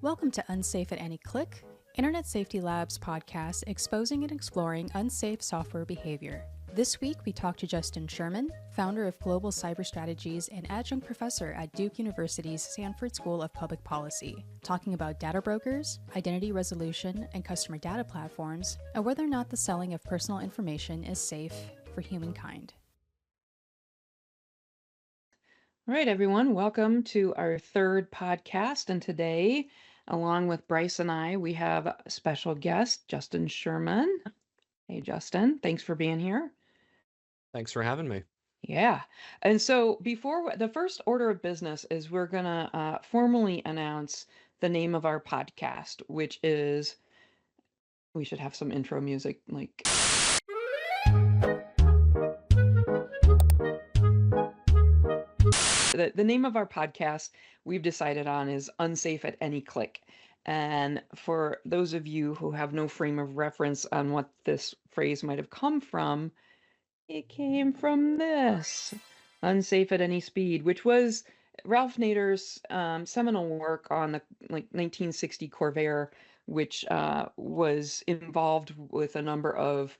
Welcome to Unsafe at Any Click, Internet Safety Lab's podcast exposing and exploring unsafe software behavior. This week, we talked to Justin Sherman, founder of Global Cyber Strategies and adjunct professor at Duke University's Sanford School of Public Policy, talking about data brokers, identity resolution, and customer data platforms, and whether or not the selling of personal information is safe for humankind. All right, everyone, welcome to our third podcast. And today, along with Bryce and I, we have a special guest, Justin Sherman. Hey, Justin, thanks for being here. Thanks for having me. Yeah. And so before the first order of business is we're going to formally announce the name of our podcast, which is, we should have some intro music like... The name of our podcast we've decided on is Unsafe at Any Click. And for those of you who have no frame of reference on what this phrase might have come from, it came from this, Unsafe at Any Speed, which was Ralph Nader's seminal work on the 1960 Corvair, which was involved with a number of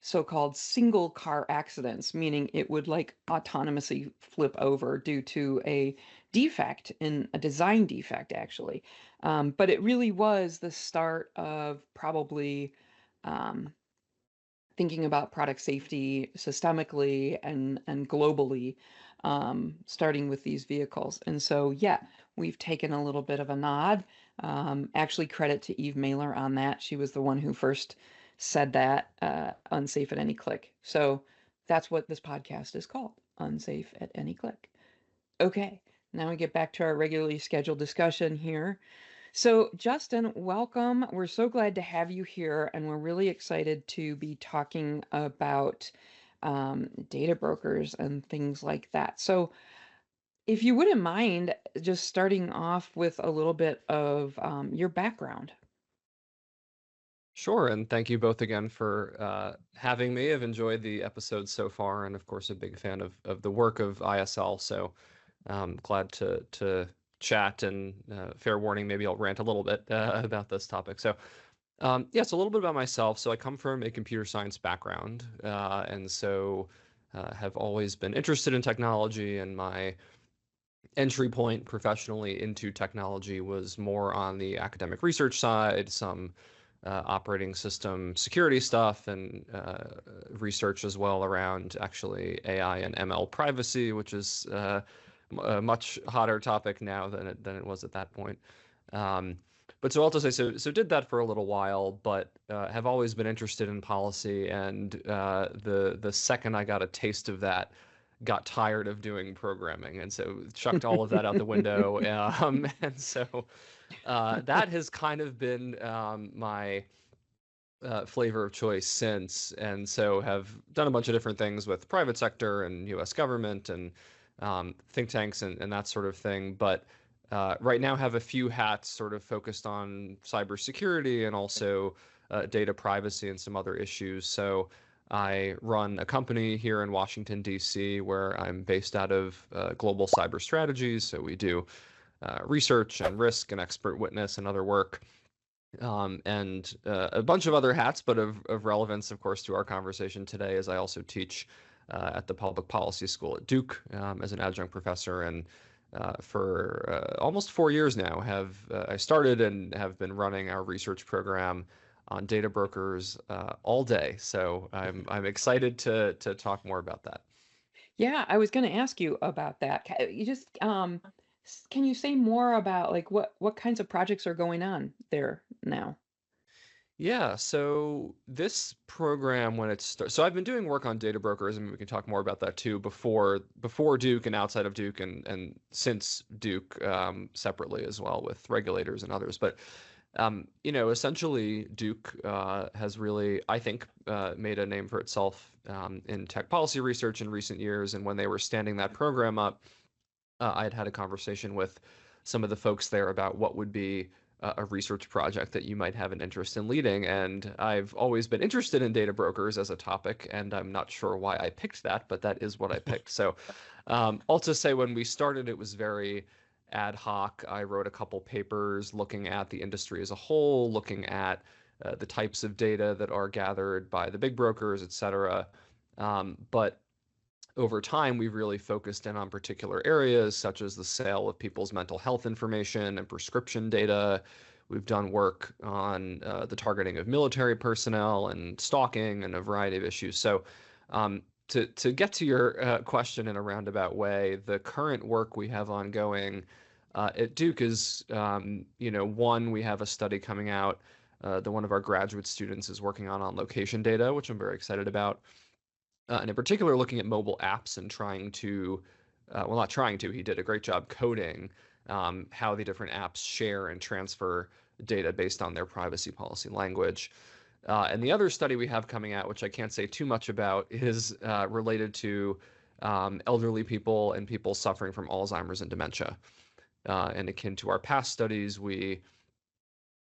so-called single car accidents, meaning it would autonomously flip over due to a defect, in a design defect actually. But it really was the start of probably thinking about product safety systemically and globally, starting with these vehicles. And so, yeah, we've taken a little bit of a nod. Actually, credit to Eve Mailer on that. She was the one who first said that, Unsafe at Any Click. So that's what this podcast is called, Unsafe at Any Click. Okay, now we get back to our regularly scheduled discussion here. So Justin, welcome. We're so glad to have you here, and we're really excited to be talking about data brokers and things like that. So if you wouldn't mind just starting off with a little bit of your background. Sure, and thank you both again for having me. I've enjoyed the episodes so far, and of course, a big fan of the work of ISL. So glad to chat. And fair warning, maybe I'll rant a little bit about this topic. So yeah, so a little bit about myself. So I come from a computer science background, and so have always been interested in technology. And my entry point professionally into technology was more on the academic research side, some operating system security stuff, and research as well around actually AI and ML privacy, which is a much hotter topic now than it was at that point. But so I'll just say, so did that for a little while, but have always been interested in policy. And the second I got a taste of that, got tired of doing programming, and so chucked all of that out the window. And so that has kind of been my flavor of choice since. And so have done a bunch of different things with private sector and U.S. government and think tanks and that sort of thing. But right now have a few hats sort of focused on cybersecurity and also data privacy and some other issues. So I run a company here in Washington, D.C., where I'm based out of Global Cyber Strategies. So we do research and risk and expert witness and other work, and a bunch of other hats, but of relevance, of course, to our conversation today, is I also teach at the Public Policy School at Duke as an adjunct professor. And for almost 4 years now, I started and have been running our research program on data brokers all day. So I'm excited to talk more about that. Yeah, I was going to ask you about that. You just can you say more about what kinds of projects are going on there now? Yeah, so this program, when it started, so I've been doing work on data brokers, and we can talk more about that too, before Duke and outside of Duke, and since Duke, separately as well with regulators and others. But essentially Duke has really, I think, made a name for itself in tech policy research in recent years. And when they were standing that program up, I had a conversation with some of the folks there about what would be a research project that you might have an interest in leading. And I've always been interested in data brokers as a topic, and I'm not sure why I picked that, but that is what I picked. So I'll just say, when we started, it was very ad hoc. I wrote a couple papers looking at the industry as a whole, looking at the types of data that are gathered by the big brokers, et cetera. But over time, we've really focused in on particular areas, such as the sale of people's mental health information and prescription data. We've done work on the targeting of military personnel and stalking and a variety of issues. So to get to your question in a roundabout way, the current work we have ongoing at Duke is, one, we have a study coming out that one of our graduate students is working on location data, which I'm very excited about. And in particular, looking at mobile apps and trying to, well, not trying to, he did a great job coding how the different apps share and transfer data based on their privacy policy language. And the other study we have coming out, which I can't say too much about, is related to elderly people and people suffering from Alzheimer's and dementia. And akin to our past studies, we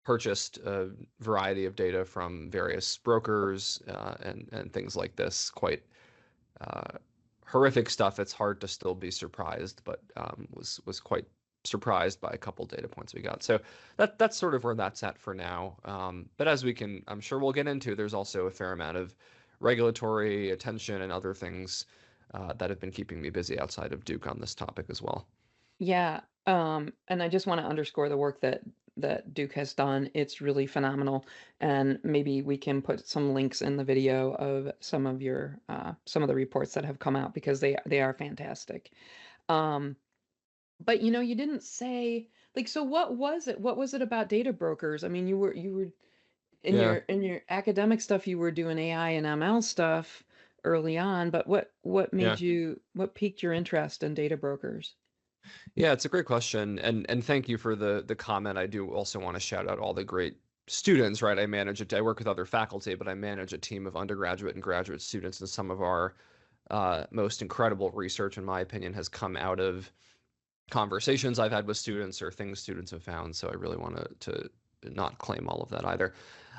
purchased a variety of data from various brokers and things like this. Quite horrific stuff. It's hard to still be surprised, but was quite surprised by a couple data points we got. So that's sort of where that's at for now. But as I'm sure we'll get into, there's also a fair amount of regulatory attention and other things that have been keeping me busy outside of Duke on this topic as well. Yeah. And I just want to underscore the work that Duke has done. It's really phenomenal. And maybe we can put some links in the video of some of the reports that have come out, because they are fantastic. But you didn't say, like, so what was it? What was it about data brokers? I mean, you were in Yeah. your academic stuff, you were doing AI and ML stuff early on, but what Yeah. what piqued your interest in data brokers? Yeah, it's a great question. And thank you for the comment. I do also want to shout out all the great students, right? I work with other faculty, but I manage a team of undergraduate and graduate students, and some of our most incredible research, in my opinion, has come out of conversations I've had with students or things students have found. So I really want to not claim all of that either.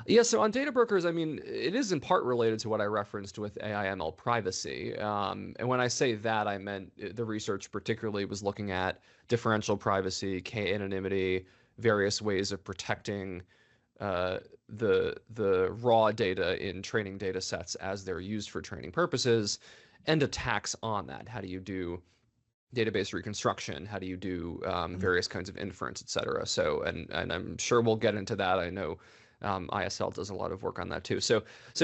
Yeah, so on data brokers, I mean, it is in part related to what I referenced with AI/ML privacy. And when I say that, I meant the research particularly was looking at differential privacy, k-anonymity, various ways of protecting the raw data in training data sets as they're used for training purposes, and attacks on that. How do you do database reconstruction? How do you do various kinds of inference, et cetera? So, and I'm sure we'll get into that. I know ISL does a lot of work on that too. So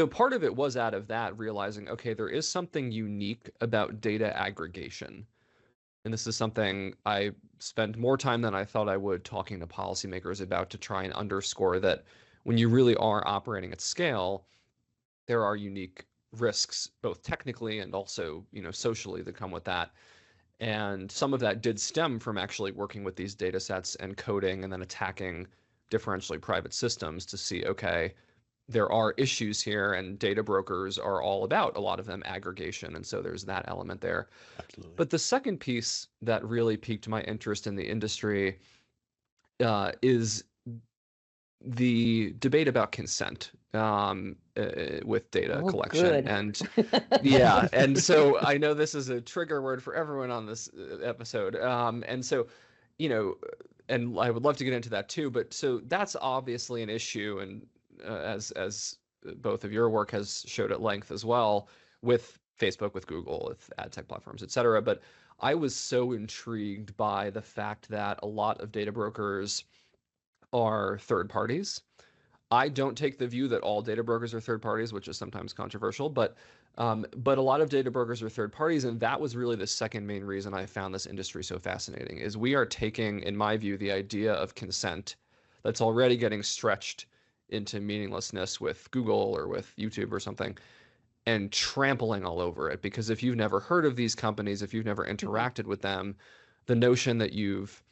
part of it was out of that, realizing, okay, there is something unique about data aggregation. And this is something I spend more time than I thought I would talking to policymakers about, to try and underscore that when you really are operating at scale, there are unique risks, both technically and also, socially, that come with that. And some of that did stem from actually working with these data sets and coding and then attacking differentially private systems to see, okay, there are issues here, and data brokers are all about, a lot of them, aggregation. And so there's that element there. Absolutely. But the second piece that really piqued my interest in the industry is the debate about consent with data collection. Good. And yeah, and so I know this is a trigger word for everyone on this episode. And so, and I would love to get into that too, but so that's obviously an issue. And as both of your work has showed at length as well, with Facebook, with Google, with ad tech platforms, et cetera. But I was so intrigued by the fact that a lot of data brokers are third parties. I don't take the view that all data brokers are third parties, which is sometimes controversial, but a lot of data brokers are third parties, and that was really the second main reason I found this industry so fascinating. Is we are taking, in my view, the idea of consent that's already getting stretched into meaninglessness with Google or with YouTube or something, and trampling all over it. Because if you've never heard of these companies, if you've never interacted with them, the notion that you've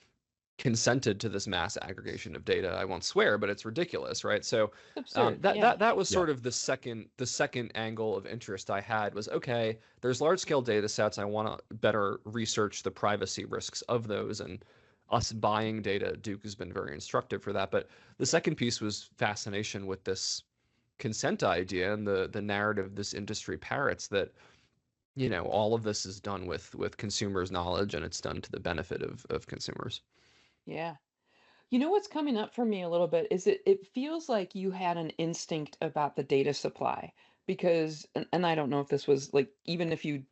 consented to this mass aggregation of data, I won't swear, but it's ridiculous, right? So that was sort of the second angle of interest I had, was, okay, there's large scale data sets. I want to better research the privacy risks of those, and us buying data. Duke has been very instructive for that. But the second piece was fascination with this consent idea and the narrative this industry parrots, that all of this is done with consumers' knowledge, and it's done to the benefit of consumers. Yeah. You know what's coming up for me a little bit is it feels like you had an instinct about the data supply because and I don't know if this was like even if you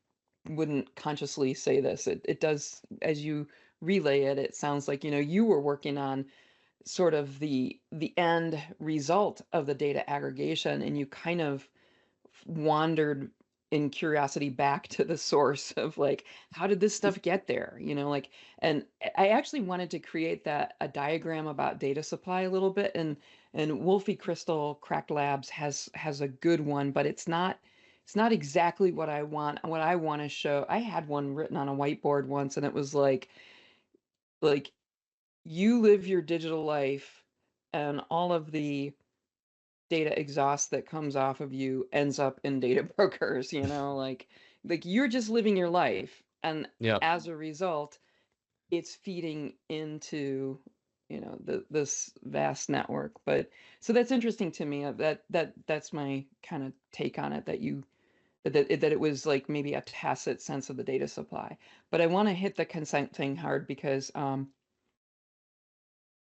wouldn't consciously say this, it does as you relay it, it sounds like, you were working on sort of the end result of the data aggregation and you kind of wandered in curiosity back to the source of like how did this stuff get there, like. And I actually wanted to create that a diagram about data supply a little bit, and Wolfie Crystal Cracked Labs has a good one, but it's not exactly what I want to show. I had one written on a whiteboard once and it was like you live your digital life and all of the data exhaust that comes off of you ends up in data brokers, like you're just living your life and Yep. as a result it's feeding into this vast network. But so that's interesting to me, that's my kind of take on it, that it was like maybe a tacit sense of the data supply. But I want to hit the consent thing hard because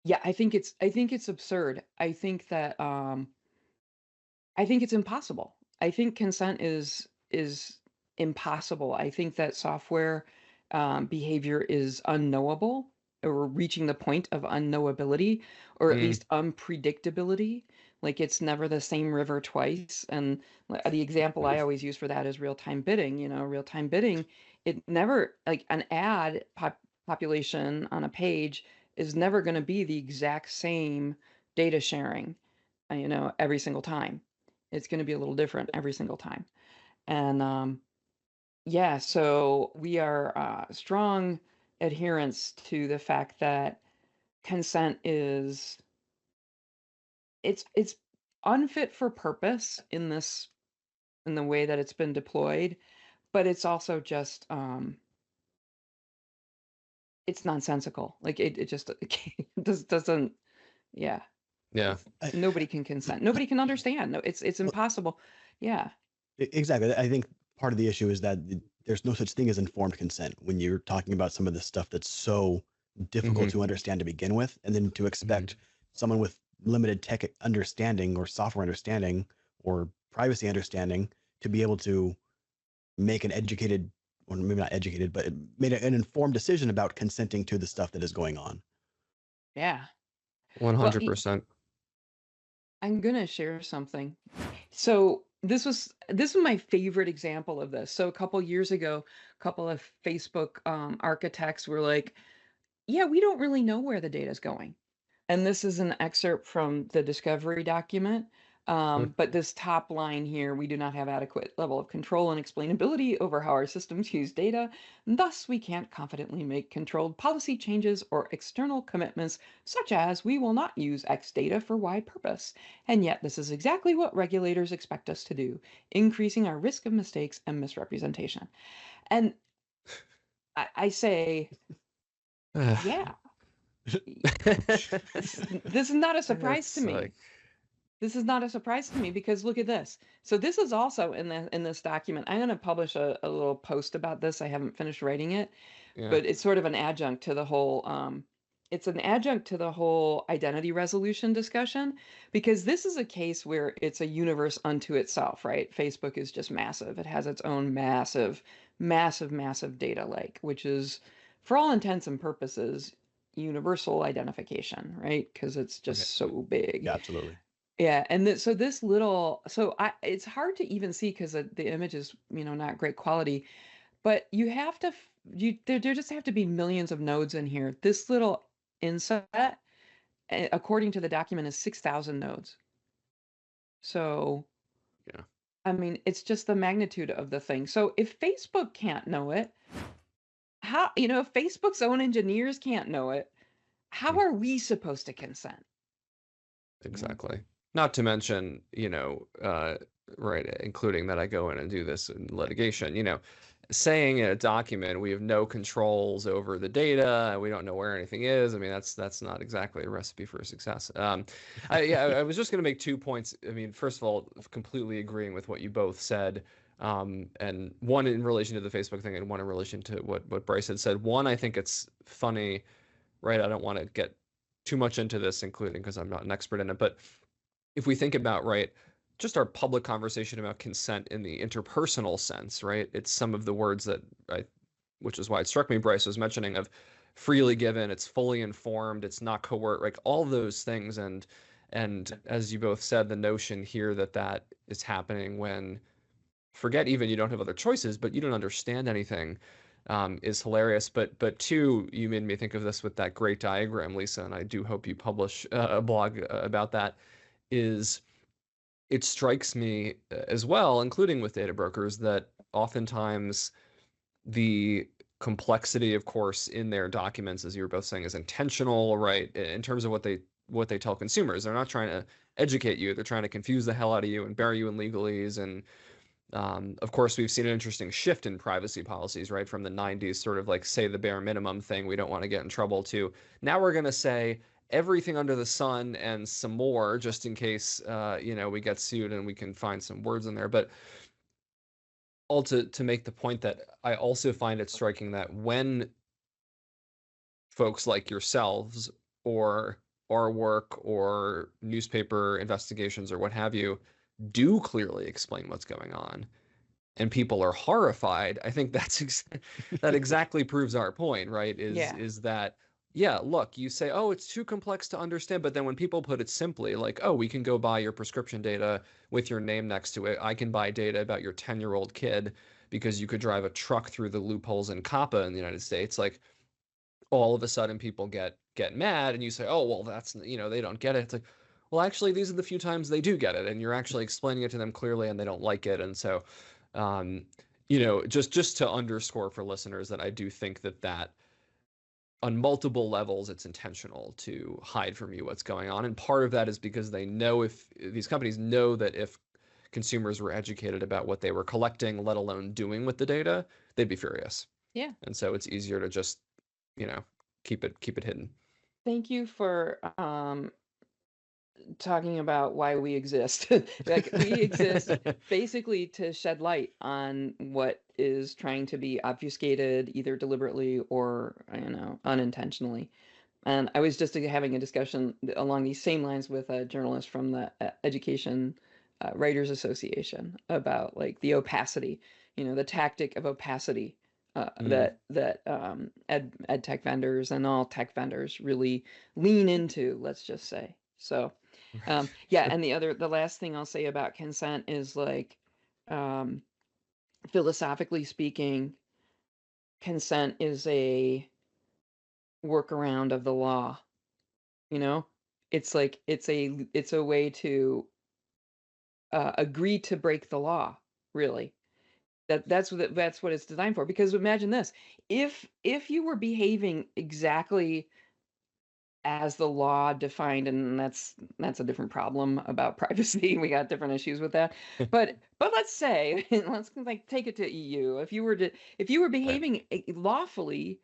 yeah, I think it's absurd. I think it's impossible. I think consent is impossible. I think that software behavior is unknowable or reaching the point of unknowability or at Mm, least unpredictability. Like it's never the same river twice. And the example I always use for that is real-time bidding. Real-time bidding, it never like an ad population on a page is never going to be the exact same data sharing, every single time. It's going to be a little different every single time. And yeah, so we are strong adherents to the fact that consent is it's unfit for purpose in the way that it's been deployed, but it's also just it's nonsensical. Like it just it doesn't yeah. yeah. It's I, nobody can consent. Nobody can understand. No, it's well, impossible. Yeah. exactly. I think part of the issue is that there's no such thing as informed consent when you're talking about some of the stuff that's so difficult Hmm. to understand to begin with, and then to expect someone with limited tech understanding or software understanding or privacy understanding to be able to make an educated, or maybe not educated, but made an informed decision about consenting to the stuff that is going on. Yeah. Well, 100%. I'm gonna share something. So this was my favorite example of this. So a couple years ago, a couple of Facebook architects were like, "Yeah, we don't really know where the data is going." And this is an excerpt from the discovery document. Mm. But this top line here, we do not have adequate level of control and explainability over how our systems use data. Thus, we can't confidently make controlled policy changes or external commitments, such as we will not use X data for Y purpose. And yet, this is exactly what regulators expect us to do, increasing our risk of mistakes and misrepresentation. And I say, yeah, this is not a surprise to It's me. like, This is not a surprise to me because look at this. So this is also in this document. I'm going to publish a little post about this. I haven't finished writing it, yeah. but it's sort of an adjunct to the whole it's an adjunct to the whole identity resolution discussion because this is a case where it's a universe unto itself, right? Facebook is just massive. It has its own massive, massive, massive data lake, which is for all intents and purposes universal identification, right? Because it's Okay. just so big. Yeah, absolutely. Yeah, and so this little, so it's hard to even see because the image is, not great quality, but you have to, there just have to be millions of nodes in here. This little inset, according to the document, is 6,000 nodes. So, Yeah. I mean, it's just the magnitude of the thing. So if Facebook can't know it, how, if Facebook's own engineers can't know it, how Mm. are we supposed to consent? Exactly. Not to mention, right, including that I go in and do this in litigation, saying in a document we have no controls over the data, we don't know where anything is. I mean, that's not exactly a recipe for success. I was just going to make 2 points. I mean, first of all, completely agreeing with what you both said, and one in relation to the Facebook thing, and one in relation to what Bryce had said. One, I think it's funny right? I don't want to get too much into this, including because I'm not an expert in it, but if we think about, right, just our public conversation about consent in the interpersonal sense, right? It's some of the words that which is why it struck me, Bryce was mentioning, of freely given, it's fully informed, it's not coerced, like all those things. And as you both said, the notion here that is happening when, forget even you don't have other choices, but you don't understand anything, is hilarious. But two, you made me think of this with that great diagram, Lisa, and I do hope you publish a blog about that, is it strikes me as well, including with data brokers, that oftentimes the complexity, of course, in their documents, as you were both saying, is intentional, right? In terms of what they tell consumers. They're not trying to educate you. They're trying to confuse the hell out of you and bury you in legalese. And of course, we've seen an interesting shift in privacy policies, right? From the 90s, sort of like say the bare minimum thing, we don't want to get in trouble, to now we're going to say everything under the sun and some more, just in case, we get sued, and we can find some words in there. But all to make the point that I also find it striking that when folks like yourselves or our work or newspaper investigations or what have you do clearly explain what's going on, and people are horrified, I think that exactly proves our point, right? Yeah. Is that, yeah, look, you say, oh, it's too complex to understand, but then when people put it simply, like, oh, we can go buy your prescription data with your name next to it. I can buy data about your 10-year-old kid because you could drive a truck through the loopholes in COPPA in the United States. Like, all of a sudden people get mad, and you say, oh, well, that's, they don't get it. It's like, well, actually, these are the few times they do get it, and you're actually explaining it to them clearly, and they don't like it. And so, just to underscore for listeners that I do think that on multiple levels, it's intentional to hide from you what's going on. And part of that is because they know, if these companies know that if consumers were educated about what they were collecting, let alone doing with the data, they'd be furious. Yeah. And so it's easier to just, keep it hidden. Thank you for talking about why we exist. Like, we exist basically to shed light on what is trying to be obfuscated, either deliberately or, unintentionally. And I was just having a discussion along these same lines with a journalist from the Education Writers Association about, like, the opacity, the tactic of opacity that ed tech vendors and all tech vendors really lean into, let's just say. So, yeah. And the last thing I'll say about consent is, like, philosophically speaking, consent is a workaround of the law. It's like it's a way to agree to break the law, really. That's what it's designed for. Because imagine this: if you were behaving exactly as the law defined, and that's a different problem about privacy. We got different issues with that. But let's say, let's, like, take it to EU. If you were behaving lawfully,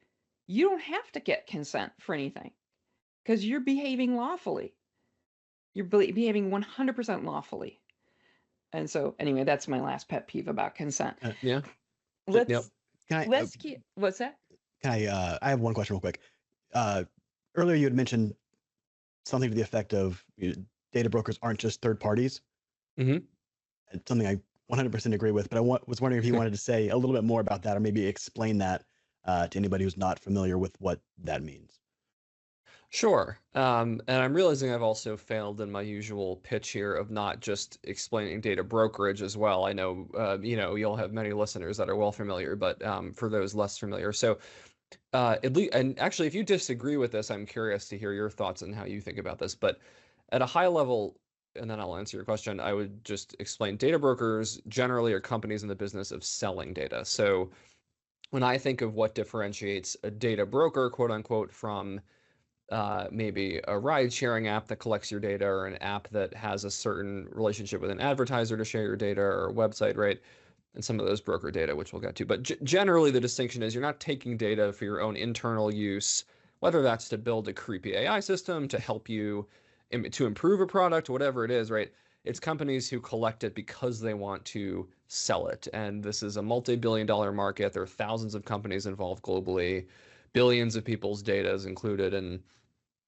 you don't have to get consent for anything, because you're behaving lawfully. You're behaving 100% lawfully. And so, anyway, that's my last pet peeve about consent. Yeah. Let's Can I, keep. What's that? I have one question real quick. Earlier you had mentioned something to the effect of, data brokers aren't just third parties. Mm-hmm. It's something I 100% agree with, but I was wondering if you wanted to say a little bit more about that, or maybe explain that to anybody who's not familiar with what that means. Sure. And I'm realizing I've also failed in my usual pitch here of not just explaining data brokerage as well. I know, you'll have many listeners that are well familiar, but for those less familiar. So at least, and actually, if you disagree with this, I'm curious to hear your thoughts and how you think about this. But at a high level, and then I'll answer your question, I would just explain data brokers generally are companies in the business of selling data. So when I think of what differentiates a data broker, quote unquote, from maybe a ride sharing app that collects your data, or an app that has a certain relationship with an advertiser to share your data, or a website, right? And some of those broker data, which we'll get to. But generally, the distinction is you're not taking data for your own internal use, whether that's to build a creepy AI system to help you to improve a product, whatever it is, right? It's companies who collect it because they want to sell it. And this is a multi-billion-dollar market. There are thousands of companies involved globally. billions of people's data is included. And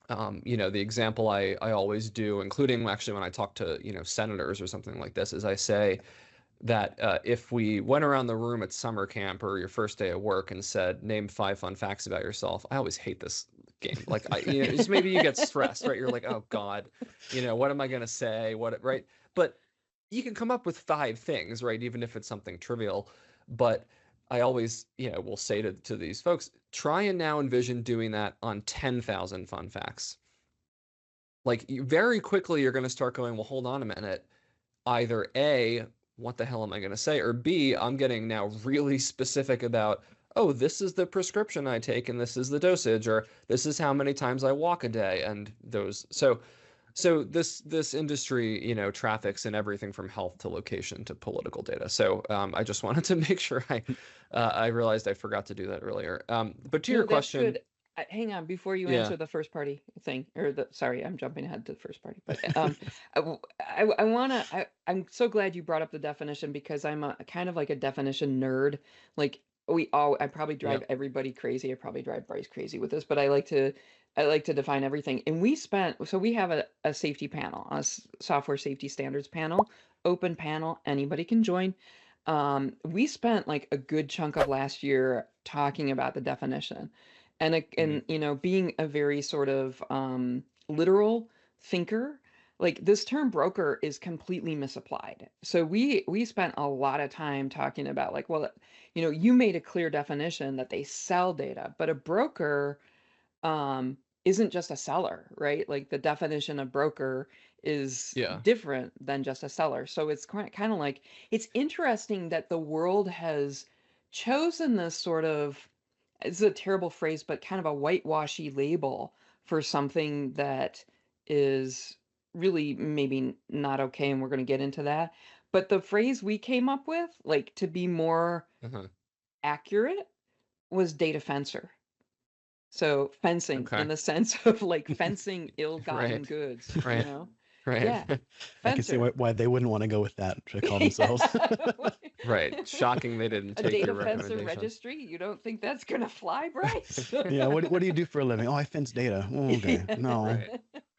the example I always do, including actually when I talk to senators or something like this, is I say that if we went around the room at summer camp or your first day at work and said, name 5 fun facts about yourself. I always hate this game. Like, just maybe you get stressed, right? You're like, oh God, what am I going to say? Right? But you can come up with 5 things, right? Even if it's something trivial. But I always, will say to these folks, try and now envision doing that on 10,000 fun facts. Like, very quickly, you're going to start going, well, hold on a minute. Either A, what the hell am I going to say? Or B, I'm getting now really specific about, oh, this is the prescription I take and this is the dosage, or this is how many times I walk a day. And those, so this industry, traffics in everything from health to location to political data. So I just wanted to make sure I realized I forgot to do that earlier. But to your question, good. Hang on, before you Yeah. answer the first party thing, sorry, I'm jumping ahead to the first party, but I'm so glad you brought up the definition, because I'm a kind of like a definition nerd. Like I probably drive everybody crazy. I probably drive Bryce crazy with this, but I like to define everything. And we have a safety panel, software safety standards panel, open panel, anybody can join. We spent like a good chunk of last year talking about the definition, and being a very sort of literal thinker. Like, this term broker is completely misapplied. So we spent a lot of time talking about, like, well, you made a clear definition that they sell data, but a broker isn't just a seller, right? Like, the definition of broker is different than just a seller. So it's kind of like, it's interesting that the world has chosen this sort of, it's a terrible phrase, but kind of a whitewashy label for something that is really maybe not okay, and we're going to get into that. But the phrase we came up with, like, to be more accurate, was data fencer. So fencing, in the sense of like fencing ill-gotten goods, Right. Right. Yeah. I can see why they wouldn't want to go with that to call themselves. Right. Shocking they didn't take your recommendation. A data fencer registry? You don't think that's going to fly, Bryce? Yeah, what do you do for a living? Oh, I fence data. Oh, okay. No.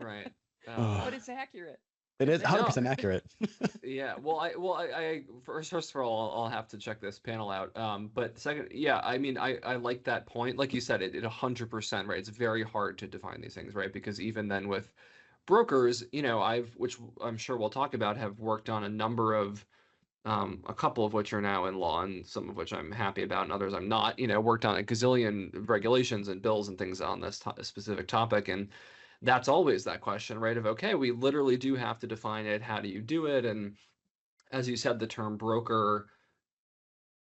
Right. But it's accurate. It is 100% accurate. Yeah. Well, I first of all, I'll have to check this panel out. But second, yeah, I mean, I like that point. Like you said, it 100%, right? It's very hard to define these things, right? Because even then with brokers, which I'm sure we'll talk about, have worked on a number of, a couple of which are now in law and some of which I'm happy about and others I'm not, worked on a gazillion regulations and bills and things on this specific topic. And that's always that question, right? Of, okay, we literally do have to define it. How do you do it? And as you said, the term broker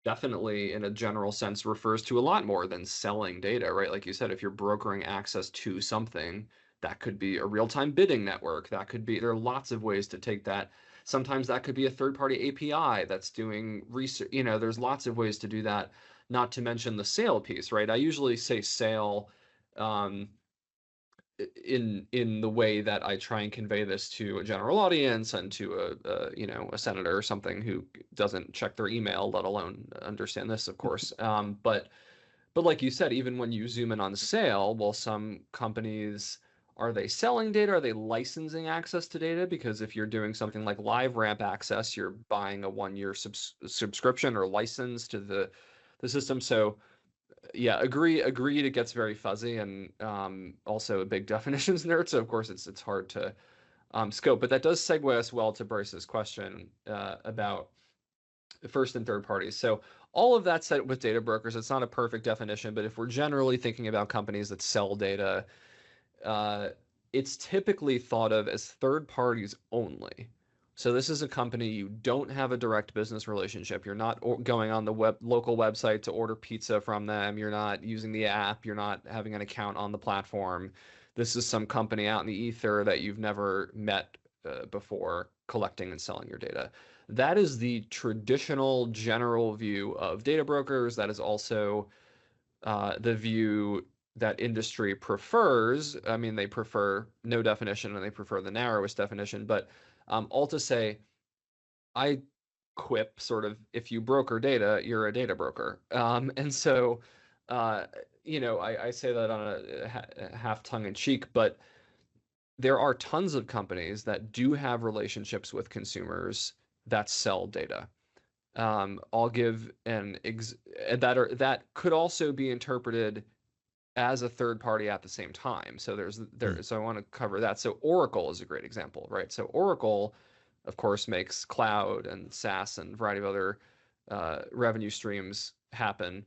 definitely in a general sense refers to a lot more than selling data, right? Like you said, if you're brokering access to something, that could be a real-time bidding network. There are lots of ways to take that. Sometimes that could be a third-party API that's doing research. There's lots of ways to do that, not to mention the sale piece, right? I usually say sale in the way that I try and convey this to a general audience and to a senator or something who doesn't check their email, let alone understand this, of course. But like you said, even when you zoom in on sale, well, some companies, are they selling data? Are they licensing access to data? Because if you're doing something like LiveRamp access, you're buying a 1-year subscription or license to the system. So yeah, agreed. It gets very fuzzy, and also a big definitions nerd. So of course it's hard to scope. But that does segue us well to Bryce's question about first and third parties. So all of that said, with data brokers, it's not a perfect definition, but if we're generally thinking about companies that sell data, it's typically thought of as third parties only. So this is a company you don't have a direct business relationship. You're not going on the local website to order pizza from them. You're not using the app. You're not having an account on the platform. This is some company out in the ether that you've never met before, collecting and selling your data. That is the traditional general view of data brokers. That is also the view that industry prefers. I mean, they prefer no definition and they prefer the narrowest definition, but all to say, I quip sort of, if you broker data, you're a data broker. And so, I say that on a half tongue in cheek, but there are tons of companies that do have relationships with consumers that sell data. I'll give that could also be interpreted as a third party at the same time. So so I want to cover that. So Oracle is a great example, right? So Oracle, of course, makes cloud and SaaS and a variety of other revenue streams happen.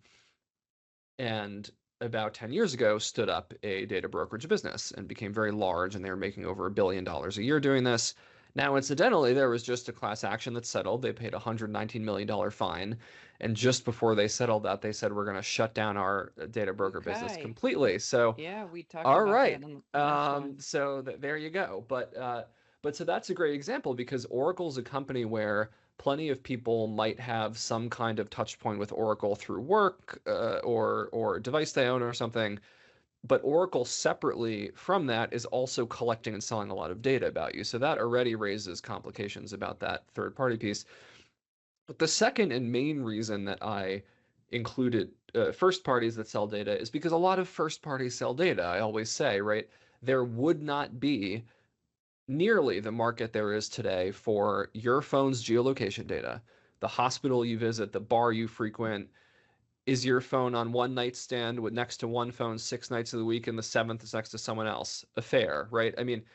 And about 10 years ago, stood up a data brokerage business and became very large, and they were making over $1 billion a year doing this. Now, incidentally, there was just a class action that settled. They paid a $119 million fine. And just before they settled that, they said, we're going to shut down our data broker business Okay. completely. So, Yeah, we talked all about right. that in the last one. So there you go. But so that's a great example because Oracle's a company where plenty of people might have some kind of touch point with Oracle through work or a device they own or something. But Oracle separately from that is also collecting and selling a lot of data about you. So that already raises complications about that third party piece. But the second and main reason that I included first parties that sell data is because a lot of first parties sell data. I always say, right, there would not be nearly the market there is today for your phone's geolocation data, the hospital you visit, the bar you frequent. Is your phone on one nightstand with next to one phone 6 nights of the week and the seventh is next to someone else? Affair, right? I mean,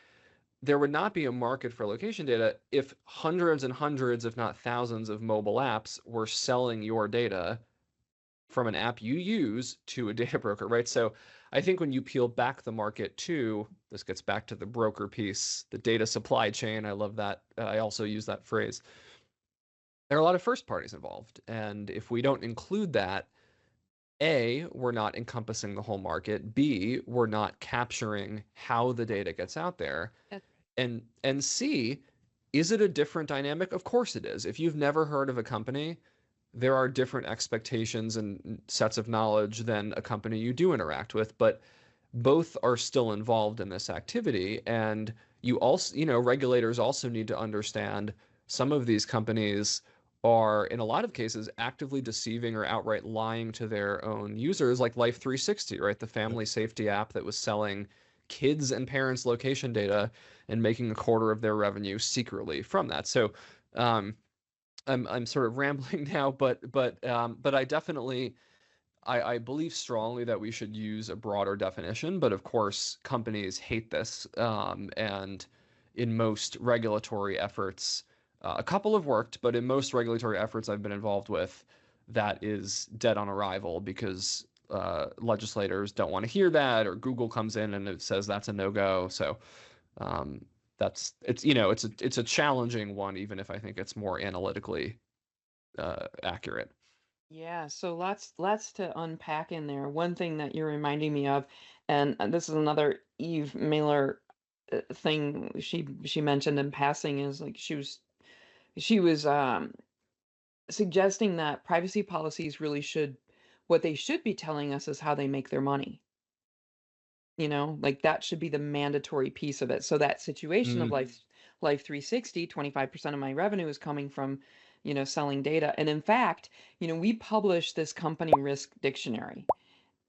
there would not be a market for location data if hundreds and hundreds, if not thousands, of mobile apps were selling your data from an app you use to a data broker, right? So I think when you peel back the market too, this gets back to the broker piece, the data supply chain. I love that. I also use that phrase. There are a lot of first parties involved. And if we don't include that, A, we're not encompassing the whole market. B, we're not capturing how the data gets out there. And C, is it a different dynamic? Of course it is. If you've never heard of a company, there are different expectations and sets of knowledge than a company you do interact with, but both are still involved in this activity. And regulators also need to understand some of these companies are, in a lot of cases, actively deceiving or outright lying to their own users, like Life 360, right? The family safety app that was selling kids and parents' location data and making a quarter of their revenue secretly from that. So, I'm sort of rambling now, but I definitely I believe strongly that we should use a broader definition. But of course, companies hate this, and in most regulatory efforts, a couple have worked, but in most regulatory efforts I've been involved with, that is dead on arrival because legislators don't want to hear that, or Google comes in and it says that's a no-go. So um, it's a challenging one, even if I think it's more analytically accurate. Yeah, so lots to unpack in there. One thing that you're reminding me of, and this is another Eve Mailer thing she mentioned in passing, is like she was suggesting that privacy policies really should, what they should be telling us is how they make their money. Like that should be the mandatory piece of it. So that situation of Mm, Life 360, 25% of my revenue is coming from, selling data. And in fact, we published this company risk dictionary.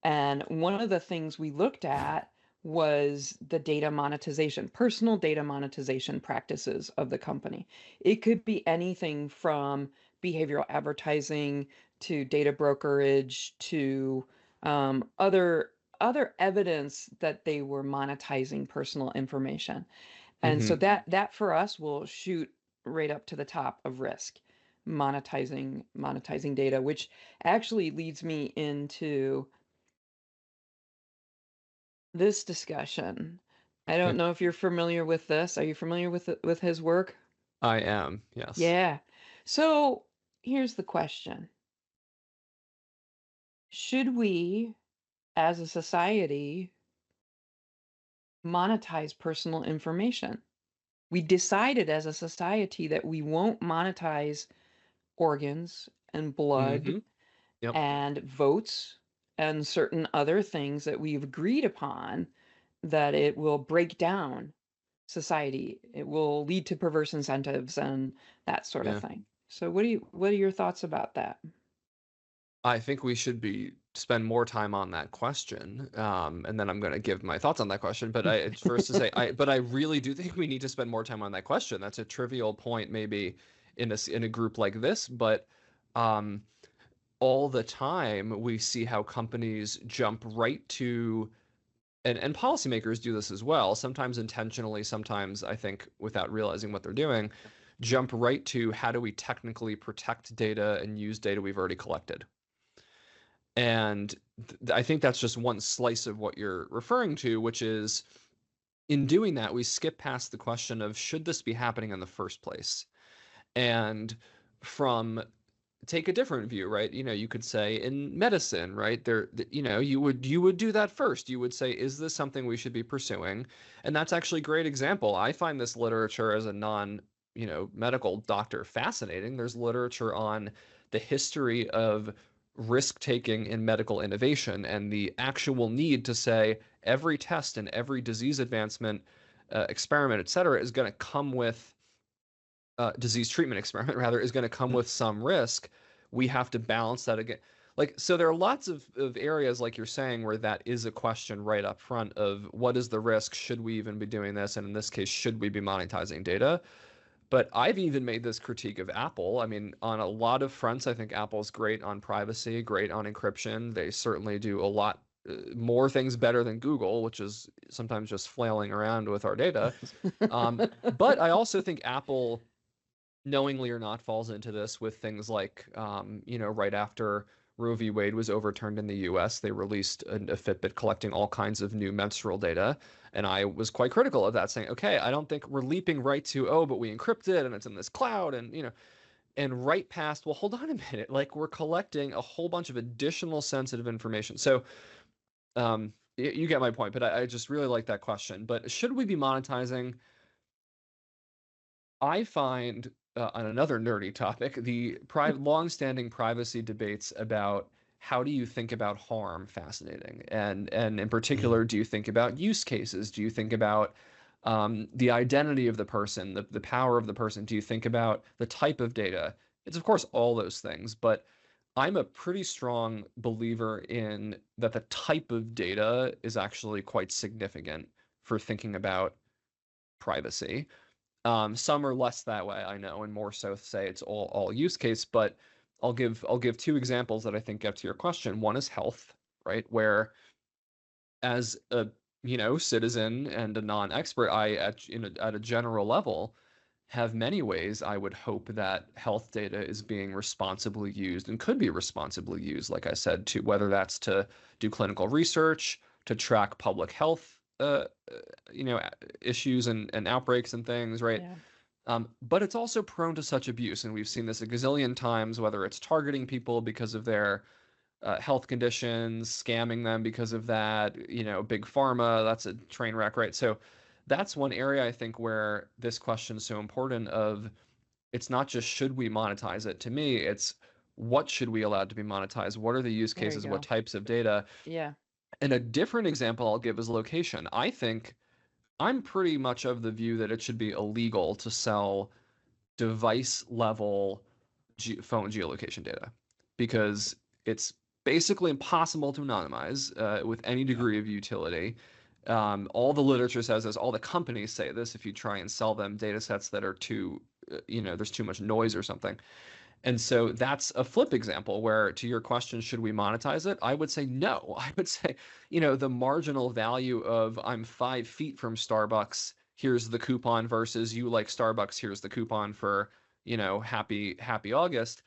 And one of the things we looked at was the data monetization, personal data monetization practices of the company. It could be anything from behavioral advertising to data brokerage to other evidence that they were monetizing personal information. And so hmm that for us will shoot right up to the top of risk, monetizing data, which actually leads me into this discussion. I don't know if you're familiar with this. Are you familiar with his work? I am, yes. Yeah. So here's the question. Should we, as a society, monetize personal information? We decided as a society that we won't monetize organs and blood hmm Yep. and votes and certain other things that we've agreed upon, that it will break down society. It will lead to perverse incentives and that sort of Yeah. thing. So what are your thoughts about that? I think we should spend more time on that question, and then I'm going to give my thoughts on that question. But first to say, but I really do think we need to spend more time on that question. That's a trivial point, maybe in a group like this, but um, all the time we see how companies jump right to, and policymakers do this as well, sometimes intentionally, sometimes I think without realizing what they're doing, jump right to how do we technically protect data and use data we've already collected. And I think that's just one slice of what you're referring to, which is in doing that, we skip past the question of should this be happening in the first place? And from take a different view, right? You could say in medicine, right? You would do that first. You would say, is this something we should be pursuing? And that's actually a great example. I find this literature as a medical doctor fascinating. There's literature on the history of risk-taking in medical innovation and the actual need to say every test and every disease advancement, experiment, et cetera, is going to come with disease treatment experiment rather is going to come with some risk. We have to balance that again. So there are lots of areas, like you're saying, where that is a question right up front of what is the risk? Should we even be doing this? And in this case, should we be monetizing data? But I've even made this critique of Apple. I mean, on a lot of fronts, I think Apple's great on privacy, great on encryption. They certainly do a lot more things better than Google, which is sometimes just flailing around with our data. But I also think Apple, knowingly or not, falls into this with things like, right after Roe v. Wade was overturned in the US, they released a Fitbit collecting all kinds of new menstrual data. And I was quite critical of that, saying, okay, I don't think we're leaping right to, oh, but we encrypt it and it's in this cloud and right past, well, hold on a minute. Like, we're collecting a whole bunch of additional sensitive information. So you get my point, but I just really like that question. But should we be monetizing? I find, on another nerdy topic, the long-standing privacy debates about how do you think about harm fascinating, and in particular, do you think about use cases? Do you think about the identity of the person, the power of the person? Do you think about the type of data? It's of course all those things, but I'm a pretty strong believer in that the type of data is actually quite significant for thinking about privacy. Some are less that way, I know, and more so say it's all use case. But I'll give two examples that I think get to your question. One is health, right? Where as a citizen and a non-expert, at a general level have many ways I would hope that health data is being responsibly used and could be responsibly used, like I said, to whether that's to do clinical research, to track public health issues and outbreaks and things, right? Yeah. But it's also prone to such abuse, and we've seen this a gazillion times, whether it's targeting people because of their health conditions, scamming them because of that, big pharma, that's a train wreck, right? So that's one area I think where this question is so important of, it's not just should we monetize it. To me, it's what should we allow to be monetized? What are the use There you cases? What go. types of data? Yeah. And a different example I'll give is location. I think I'm pretty much of the view that it should be illegal to sell device level phone geolocation data, because it's basically impossible to anonymize with any degree of utility. All the literature says this, all the companies say this, if you try and sell them data sets that are too, there's too much noise or something. And so that's a flip example where, to your question, should we monetize it? I would say no. I would say, the marginal value of I'm 5 feet from Starbucks, here's the coupon, versus you like Starbucks, here's the coupon for, happy August.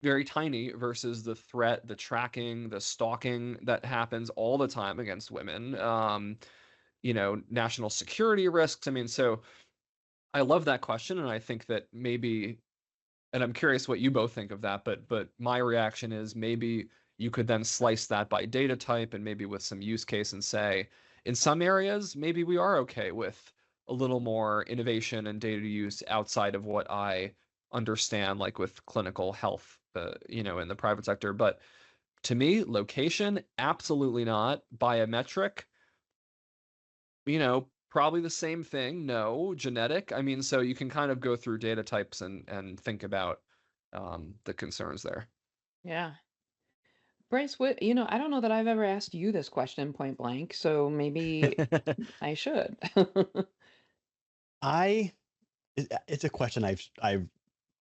Very tiny versus the threat, the tracking, the stalking that happens all the time against women, national security risks. I mean, so I love that question. And I think that maybe, and I'm curious what you both think of that, but my reaction is maybe you could then slice that by data type and maybe with some use case and say, in some areas, maybe we are okay with a little more innovation and data use outside of what I understand, like with clinical health, in the private sector. But to me, location, absolutely not. Biometric, probably the same thing. No. Genetic, I mean, so you can kind of go through data types and think about the concerns there. Yeah. Bryce, I don't know that I've ever asked you this question point blank, so maybe I should. I it's a question I've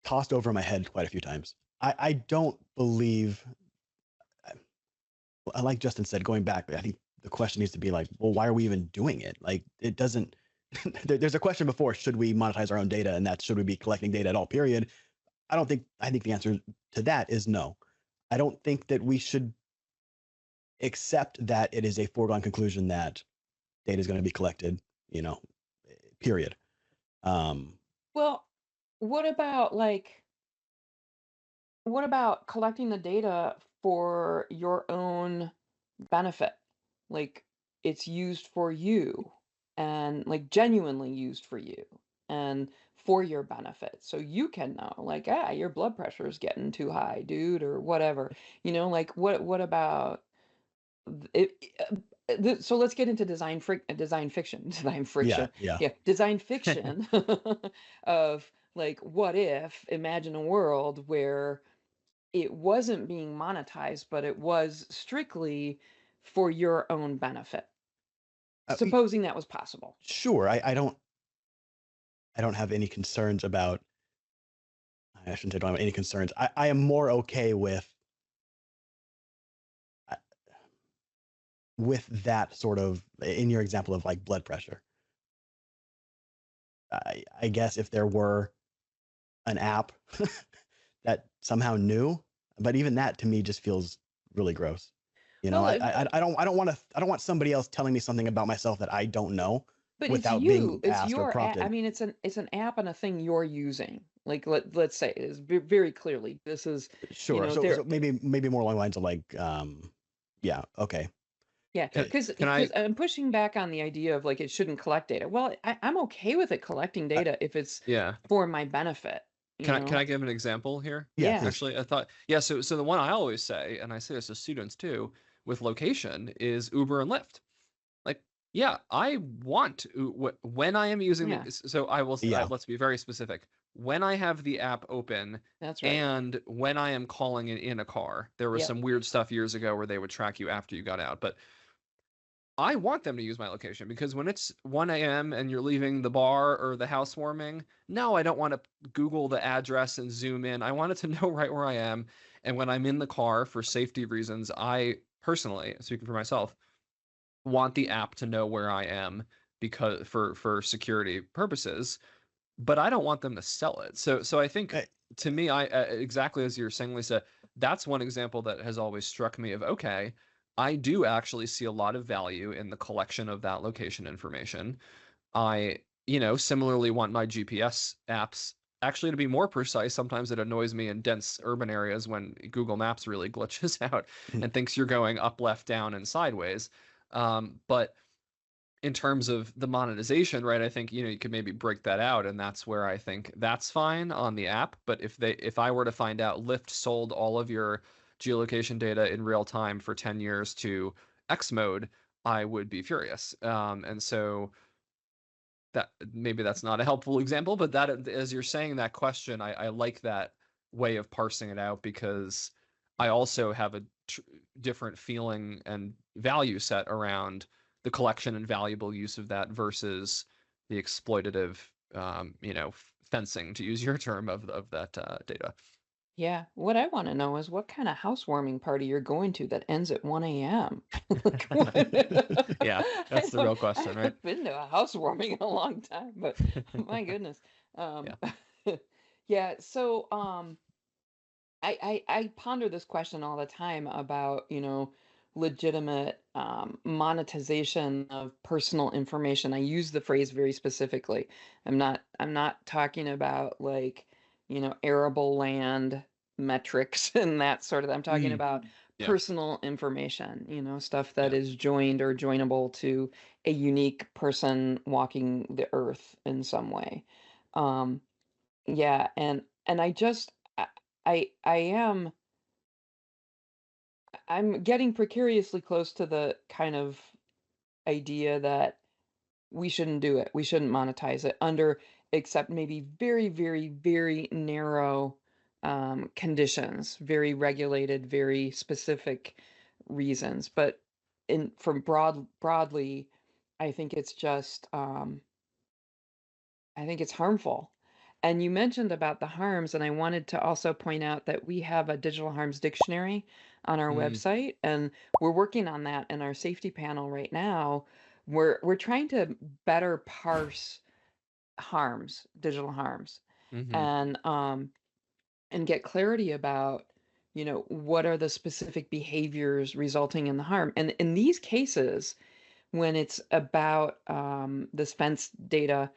tossed over my head quite a few times. I don't believe, like Justin said, going back, I think the question needs to be like, well, why are we even doing it? Like, it doesn't. There's a question before: should we monetize our own data, and that should we be collecting data at all? Period. I think the answer to that is no. I don't think that we should accept that it is a foregone conclusion that data is going to be collected. You know, period. Um, Well, what about collecting the data for your own benefit? Like it's used for you and like genuinely used for you and for your benefit. So you can know like, your blood pressure is getting too high, dude, or whatever. Like what about it, so let's get into design fiction, design yeah, friction. yeah. Yeah, design fiction of like what if imagine a world where it wasn't being monetized, but it was strictly for your own benefit. Supposing that was possible. Sure. I don't have any concerns about. I shouldn't say I don't have any concerns. I am more okay uh, with that sort of, in your example of like blood pressure. I guess if there were an app that somehow knew, but even that to me just feels really gross. You know, Well, I don't want to, I don't want somebody else telling me something about myself that I don't know but it's without you. being It's asked or your I prompted. mean, it's an app and a thing you're using. Like let's say it's very clearly this is, Sure. So, there. so maybe more along the lines of like, yeah, okay. Yeah, Can, because can I I'm pushing back on the idea of like it shouldn't collect data. Well, I'm okay with it collecting Uh, data if it's yeah. for my benefit, Can I give an example here? yeah, Yeah. please. Actually, I thought, yeah, so the one I always say, and I say this to students too, with location is Uber and Lyft. Like, yeah, I want when I am using Yeah, so I will Yeah. let's be very specific. When I have the app open that's right. and when I am calling it in a car, there was Yep. some weird stuff years ago where they would track you after you got out, but I want them to use my location because when it's 1 a.m. and you're leaving the bar or the housewarming, no, I don't want to Google the address and zoom in. I want it to know right where I am. And when I'm in the car for safety reasons, I personally, speaking for myself, want the app to know where I am because for security purposes, but I don't want them to sell it. So I think Uh, to me, I exactly as you're saying, Lisa, that's one example that has always struck me of okay, I do actually see a lot of value in the collection of that location information. I, similarly want my GPS apps actually to be more precise. Sometimes it annoys me in dense urban areas when Google Maps really glitches out and thinks you're going up, left, down, and sideways. But in terms of the monetization, right? I think, you could maybe break that out, and that's where I think that's fine on the app. But if I were to find out Lyft sold all of your geolocation data in real time for 10 years to X mode, I would be furious. And so that maybe that's not a helpful example, but that as you're saying that question, I like that way of parsing it out because I also have a different feeling and value set around the collection and valuable use of that versus the exploitative, fencing, to use your term, of that data. Yeah. What I want to know is what kind of housewarming party you're going to that ends at 1 a.m. Like, Yeah, that's the real I question, right? haven't been to a housewarming in a long time, but my goodness. Yeah. Um, yeah. So, I ponder this question all the time about, legitimate monetization of personal information. I use the phrase very specifically. I'm not talking about like, arable land metrics and that sort of. I'm talking about Yeah. personal information, stuff that Yeah. is joined or joinable to a unique person walking the earth in some way. Um, yeah, and I am I'm getting precariously close to the kind of idea that we shouldn't do it. We shouldn't monetize it under except maybe very, very, very narrow conditions, very regulated, very specific reasons. But from broadly, I think it's just I think it's harmful. And you mentioned about the harms, and I wanted to also point out that we have a digital harms dictionary on our Mm, website, and we're working on that in our safety panel right now. We're trying to better parse harms, digital harms, mm-hmm. and get clarity about, what are the specific behaviors resulting in the harm. And in these cases, when it's about the fence data,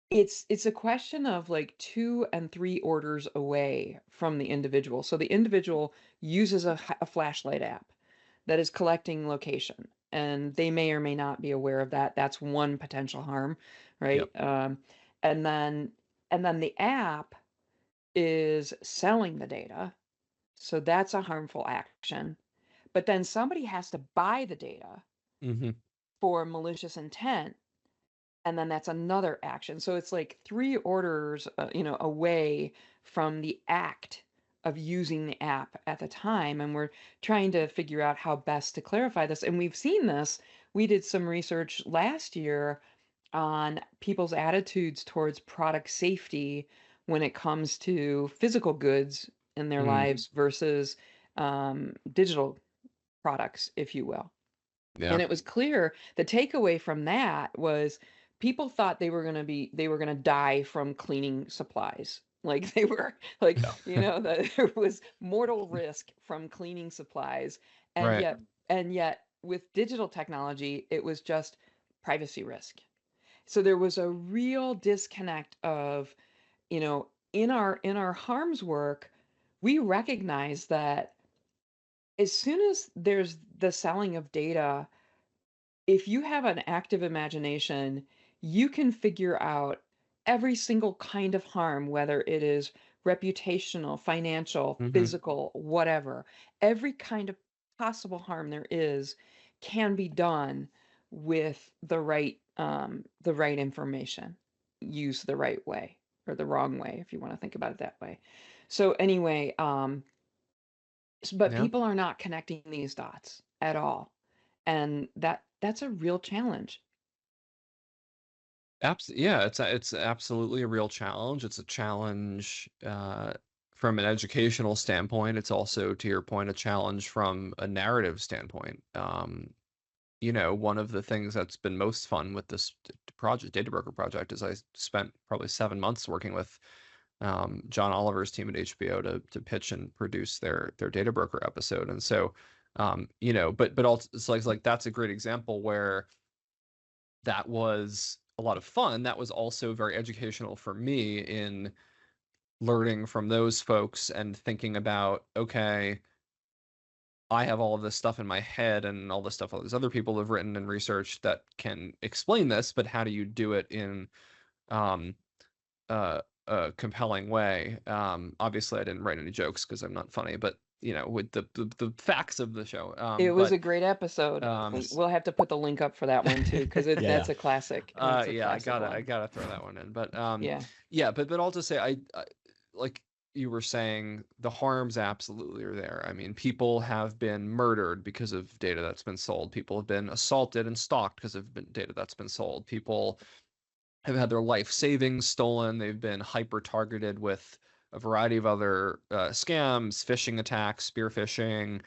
it's a question of like 2 and 3 orders away from the individual. So the individual uses a flashlight app that is collecting location, and they may or may not be aware of that. That's one potential harm, Yep. right? And then the app is selling the data, so that's a harmful action. But then somebody has to buy the data Mm-hmm. for malicious intent, and then that's another action. So it's like 3 orders, away from the act of using the app at the time. And we're trying to figure out how best to clarify this. And we've seen this. We did some research last year on people's attitudes towards product safety when it comes to physical goods in their Mm, lives versus digital products, if you will. yeah. And it was clear the takeaway from that was people thought they were going to die from cleaning supplies. Like they were like, that there was mortal risk from cleaning supplies. And Right. yet, with digital technology, it was just privacy risk. So there was a real disconnect of, in our harms work, we recognize that as soon as there's the selling of data, if you have an active imagination, you can figure out every single kind of harm, whether it is reputational, financial, Mm-hmm. physical, whatever. Every kind of possible harm there is can be done with the right information, used the right way or the wrong way, if you want to think about it that way. So anyway, but Yeah. people are not connecting these dots at all, and that's a real challenge. Yeah, it's absolutely a real challenge. It's a challenge from an educational standpoint. It's also, to your point, a challenge from a narrative standpoint. One of the things that's been most fun with this project, Data Broker project, is I spent probably 7 months working with John Oliver's team at HBO to pitch and produce their Data Broker episode. And so, but also it's like that's a great example where that was a lot of fun. That was also very educational for me in learning from those folks and thinking about, okay, I have all of this stuff in my head and all this stuff all these other people have written and researched that can explain this, but how do you do it in um, a compelling way? Obviously, I didn't write any jokes because I'm not funny, but with the facts of the show. It was a great episode. Um, We'll have to put the link up for that one too, because Yeah, that's yeah. a classic. It's a yeah, I classic gotta one. throw that one in. But Yeah. yeah, but all to say, I like you were saying, the harms absolutely are there. I mean, people have been murdered because of data that's been sold. People have been assaulted and stalked because of data that's been sold. People have had their life savings stolen. They've been hyper targeted with a variety of other scams, phishing attacks, spear phishing,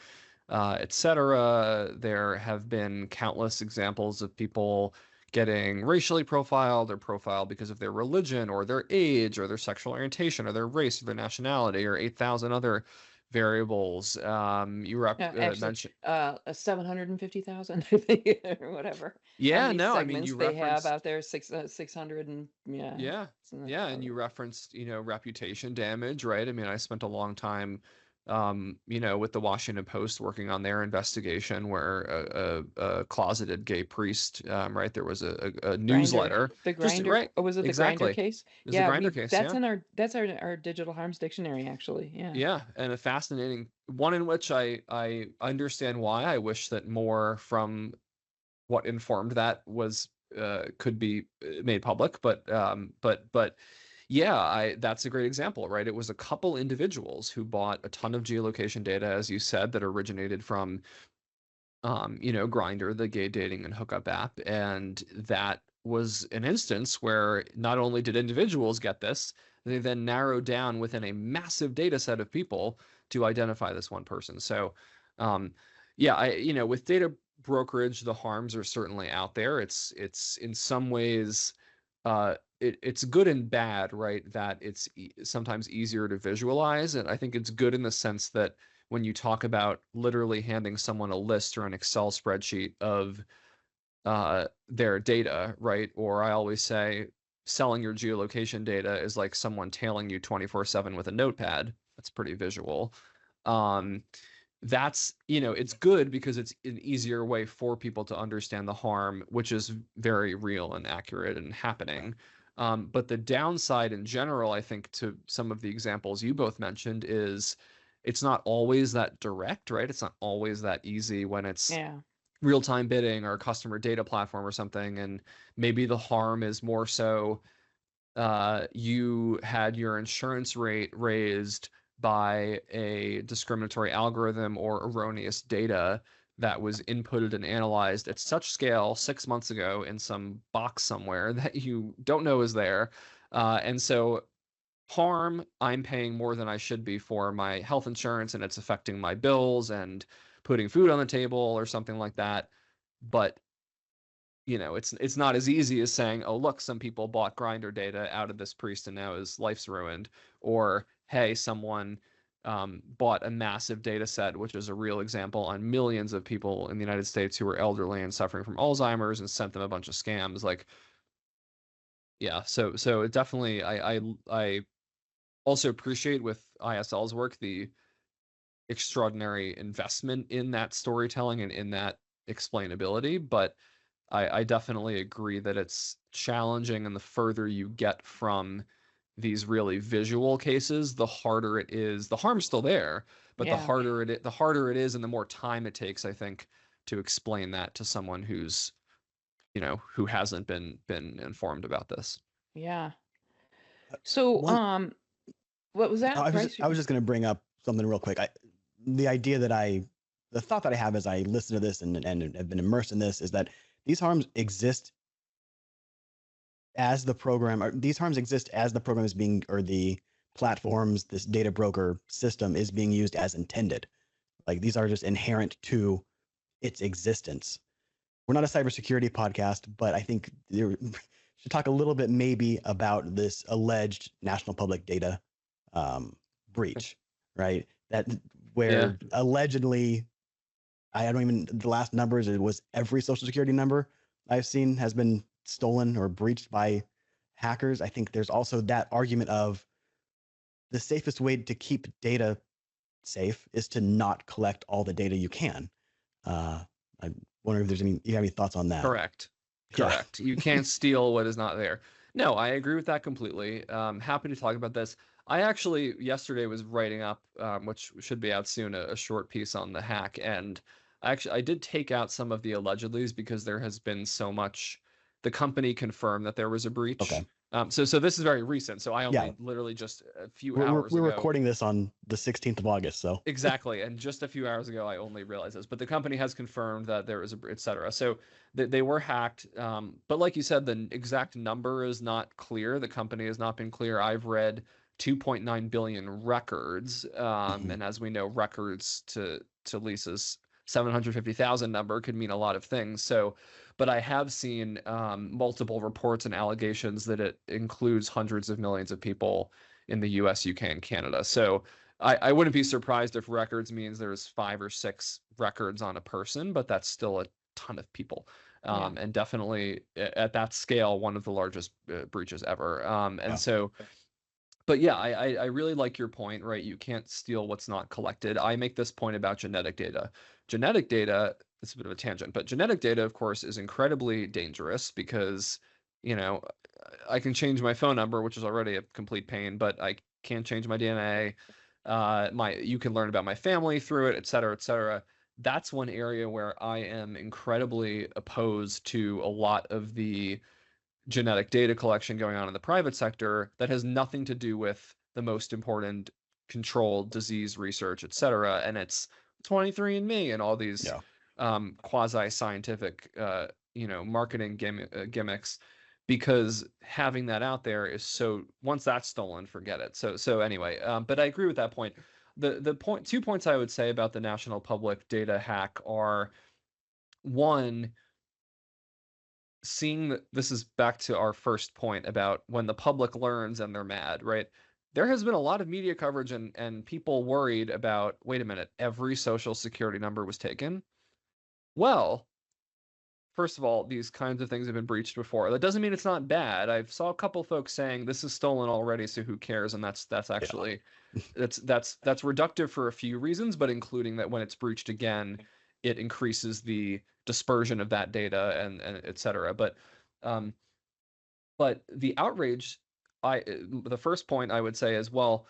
etc. There have been countless examples of people getting racially profiled or profiled because of their religion or their age or their sexual orientation or their race or their nationality or 8,000 other variables. Actually, Mentioned. 750,000, I think, or whatever. How Yeah, many no, I mean, segments you they have referenced. out there? 600, and yeah. Yeah. Yeah, and you referenced, reputation damage, right? I mean, I spent a long time, with the Washington Post working on their investigation where a closeted gay priest, right? There was a Grinder, newsletter, the just grinder. right, Oh, was it the grinder exactly. It case? was the Yeah, Grinder case, that's yeah. in our digital harms dictionary, actually. Yeah. Yeah, and a fascinating one in which I understand why. I wish that more from what informed that was could be made public, but Yeah, that's a great example, right? It was a couple individuals who bought a ton of geolocation data, as you said, that originated from Grindr, the gay dating and hookup app. And that was an instance where not only did individuals get this, they then narrowed down within a massive data set of people to identify this one person. So, um, yeah, with data brokerage, the harms are certainly out there. It's in some ways, it's good and bad, right? That it's sometimes easier to visualize. And I think it's good in the sense that when you talk about literally handing someone a list or an Excel spreadsheet of their data, right? Or I always say selling your geolocation data is like someone tailing you 24/7 with a notepad. That's pretty visual. Um, that's, it's good because it's an easier way for people to understand the harm, which is very real and accurate and happening. But the downside in general, I think, to some of the examples you both mentioned is it's not always that direct, right? It's not always that easy when it's Yeah. real-time bidding or a customer data platform or something. And maybe the harm is more so you had your insurance rate raised by a discriminatory algorithm or erroneous data that was inputted and analyzed at such scale 6 months ago in some box somewhere that you don't know is there. And so harm, I'm paying more than I should be for my health insurance and it's affecting my bills and putting food on the table or something like that. But it's not as easy as saying, oh, look, some people bought Grinder data out of this priest and now his life's ruined. Or, hey, someone bought a massive data set, which is a real example on millions of people in the United States who are elderly and suffering from Alzheimer's and sent them a bunch of scams. Like, yeah, so it definitely, I also appreciate with ISL's work the extraordinary investment in that storytelling and in that explainability, but I definitely agree that it's challenging, and the further you get from these really visual cases, the harder it is. The harm's still there, but Yeah. the harder it is, and the more time it takes, I think, to explain that to someone who hasn't been informed about this. Yeah. So, One, what was that, Bryce? I was just going to bring up something real quick. The thought that I have as I listen to this and have been immersed in this is that these harms exist as the program, or these harms exist as the program is being, or the platforms, this data broker system is being used as intended. Like these are just inherent to its existence. We're not a cybersecurity podcast, but I think there should talk a little bit maybe about this alleged national public data breach, right? That where allegedly, I don't even, the last numbers, it was every social security number I've seen has been stolen or breached by hackers. I think there's also that argument of the safest way to keep data safe is to not collect all the data you can. I wonder if you have any thoughts on that. Correct. Yeah. You can't steal what is not there. No, I agree with that completely. Happy to talk about this. I actually yesterday was writing up, which should be out soon, a short piece on the hack, and I did take out some of the allegedlys because there has been so much. The company confirmed that there was a breach. Okay. So this is very recent. So I only literally just a few hours ago. We're recording this on the 16th of August, so. Exactly, and just a few hours ago, I only realized this. But the company has confirmed that there is et cetera. So they were hacked. But like you said, the exact number is not clear. The company has not been clear. I've read 2.9 billion records, and as we know, records to Lisa's 750,000 number could mean a lot of things. So, but I have seen multiple reports and allegations that it includes hundreds of millions of people in the US, UK, and Canada. So I wouldn't be surprised if records means there's 5 or 6 records on a person, but that's still a ton of people. And definitely at that scale, one of the largest breaches ever. So, but yeah, I really like your point, right? You can't steal what's not collected. I make this point about genetic data. Genetic data, it's a bit of a tangent, but genetic data, of course, is incredibly dangerous because, I can change my phone number, which is already a complete pain, but I can't change my DNA. You can learn about my family through it, et cetera, et cetera. That's one area where I am incredibly opposed to a lot of the genetic data collection going on in the private sector that has nothing to do with the most important controlled disease research, et cetera. And it's 23andMe and all these quasi-scientific, marketing gimmicks, because having that out there is so, once that's stolen, forget it. So anyway, but I agree with that point. The 2 points I would say about the national public data hack are, one, seeing that this is back to our first point about when the public learns and they're mad, right? There has been a lot of media coverage and people worried about, wait a minute, every social security number was taken. Well, first of all, these kinds of things have been breached before. That doesn't mean it's not bad. I've saw a couple folks saying this is stolen already, so who cares? And that's actually that's reductive for a few reasons, but including that when it's breached again, it increases the dispersion of that data and et cetera. But the outrage, the first point I would say is, well,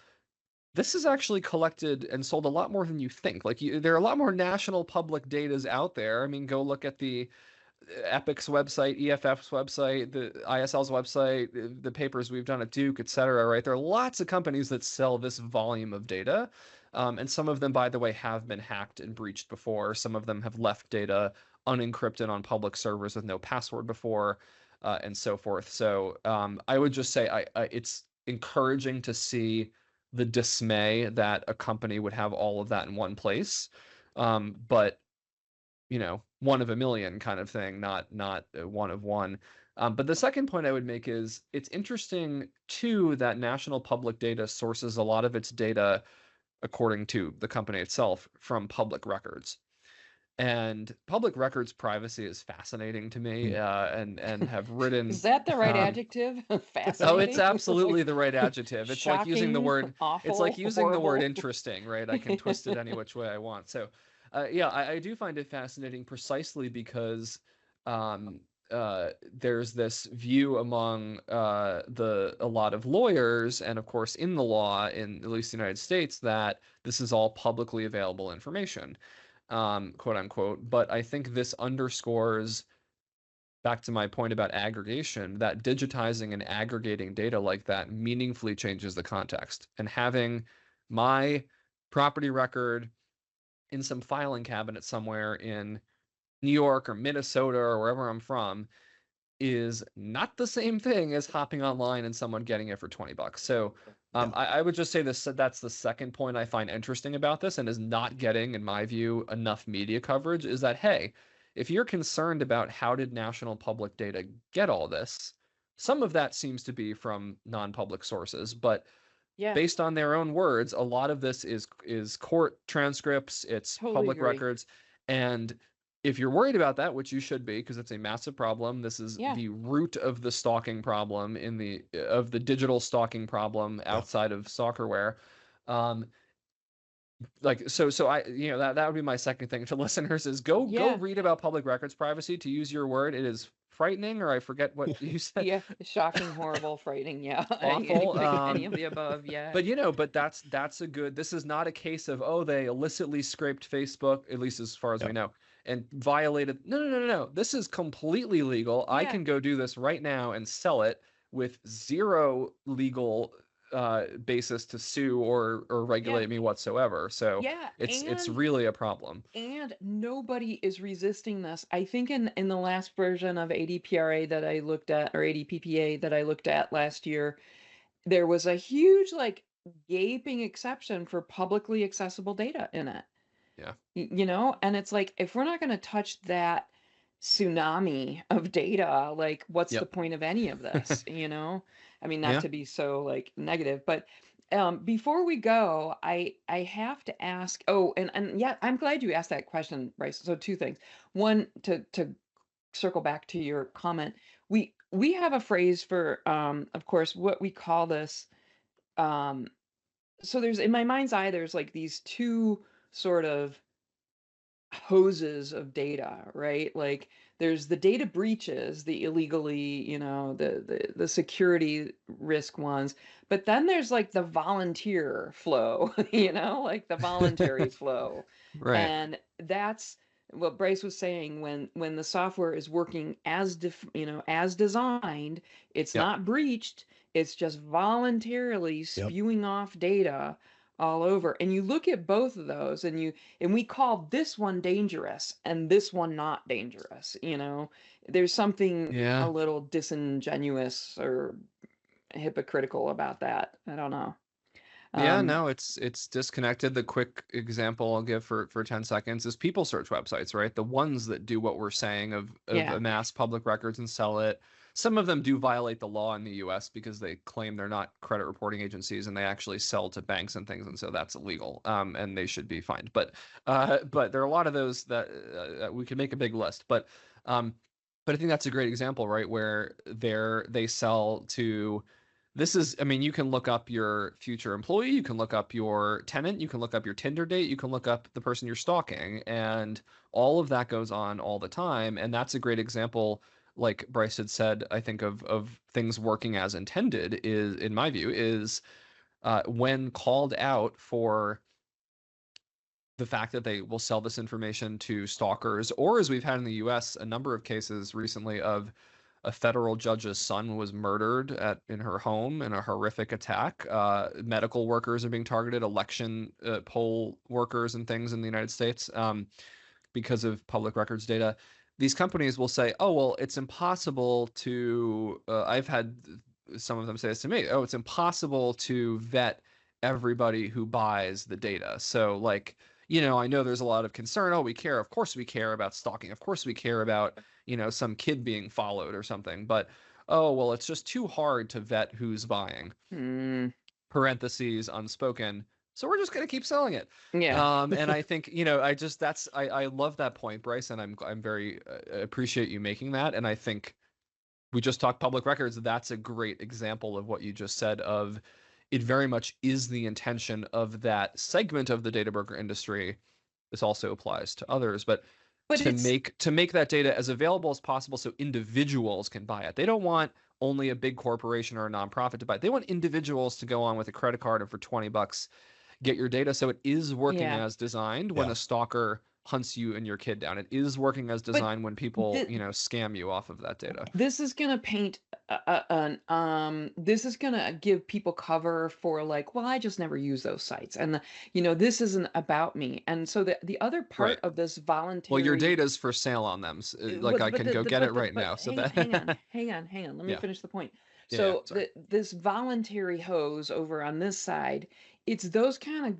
this is actually collected and sold a lot more than you think. Like, there are a lot more national public datas out there. I mean, go look at the Epic's website, EFF's website, the ISL's website, the papers we've done at Duke, et cetera, right? There are lots of companies that sell this volume of data. And some of them, by the way, have been hacked and breached before. Some of them have left data unencrypted on public servers with no password before, and so forth. So I would just say it's encouraging to see the dismay that a company would have all of that in one place. But one of a million kind of thing, not one of one. But the second point I would make is it's interesting too that national public data sources a lot of its data, according to the company itself, from public records. And public records privacy is fascinating to me, and have written. Is that the right adjective? Fascinating. Oh, it's absolutely the right adjective. It's shocking, like using the word. awful, it's like using the word horrible. interesting, right? I can twist it any which way I want. So, yeah, I do find it fascinating precisely because there's this view among a lot of lawyers, and of course in the law, in at least the United States, that this is all publicly available information, quote unquote. But I think this underscores, back to my point about aggregation, that digitizing and aggregating data like that meaningfully changes the context. And having my property record in some filing cabinet somewhere in New York or Minnesota or wherever I'm from is not the same thing as hopping online and someone getting it for $20. So I would just say that's the second point I find interesting about this, and is not getting, in my view, enough media coverage, is that, hey, if you're concerned about how did national public data get all this, some of that seems to be from non-public sources, but based on their own words, a lot of this is court transcripts, it's Totally public agree. records. And if you're worried about that, which you should be, because it's a massive problem, this is the root of the stalking problem of the digital stalking problem outside of stalkerware. So I, that would be my second thing to listeners is go read about public records privacy. To use your word, it is frightening, or I forget what you said. Shocking, horrible, frightening, awful, any of the above. But that's a good, this is not a case of, oh, they illicitly scraped Facebook, at least as far as we know, and violated. No, this is completely legal. I can go do this right now and sell it with zero legal basis to sue or regulate me whatsoever. So it's really a problem. And nobody is resisting this. I think in the last version of ADPRA that I looked at, or ADPPA that I looked at last year, there was a huge gaping exception for publicly accessible data in it. And it's like, if we're not going to touch that tsunami of data, what's the point of any of this? I mean, not to be so negative, but before we go, I have to ask, and I'm glad you asked that question, Bryce. So two things. One, to circle back to your comment, we have a phrase for of course what we call this. So there's, in my mind's eye, there's these two sort of hoses of data, right? There's the data breaches, the illegally, the security risk ones, but then there's the volunteer flow, the voluntary flow. Right. And that's what Bryce was saying, when the software is working as as designed, it's Yep. not breached, it's just voluntarily Yep. spewing off data all over. And you look at both of those, and we call this one dangerous and this one not dangerous. There's something a Yeah. little disingenuous or hypocritical about that. I don't know. Yeah, Um, no, it's disconnected. The quick example I'll give for 10 seconds is people search websites, right? The ones that do what we're saying of yeah. amass public records and sell it. Some of them do violate the law in the US because they claim they're not credit reporting agencies and they actually sell to banks and things, and so that's illegal. And they should be fined. But there are a lot of those that we can make a big list. But I think that's a great example, right? Where they sell to this is, I mean, you can look up your future employee, you can look up your tenant, you can look up your Tinder date, you can look up the person you're stalking, and all of that goes on all the time. And that's a great example, like Bryce had said, I think of things working as intended is, in my view, is when called out for the fact that they will sell this information to stalkers, or as we've had in the US, a number of cases recently of a federal judge's son was murdered in her home in a horrific attack. Medical workers are being targeted, election poll workers and things in the United States because of public records data. These companies will say, "Oh, well, it's impossible to." I've had some of them say this to me. Oh, it's impossible to vet everybody who buys the data. So, like, I know there's a lot of concern. Oh, we care. Of course, we care about stalking. Of course, we care about some kid being followed or something. But oh, well, it's just too hard to vet who's buying. Mm, Parentheses unspoken. So we're just going to keep selling it. yeah. And I think, I love that point, Bryce, and I'm very appreciate you making that. And I think we just talked public records. That's a great example of what you just said of it very much is the intention of that segment of the data broker industry. This also applies to others, but But to it's make that data as available as possible so individuals can buy it. They don't want only a big corporation or a nonprofit to buy it. They want individuals to go on with a credit card and for $20 get your data. So it is working yeah. as designed when Yeah. a stalker hunts you and your kid down. It is working as But designed when people, th- scam you off of that data. this is gonna paint this is gonna give people cover for like, well, I just never use those sites, and this isn't about me. And so the other part Right. of this Well, your voluntary, data's for sale on them. Like but I can go get it right now. So hang on, let me yeah, finish the point. yeah. So Sorry. this voluntary hose over on this side, it's those kind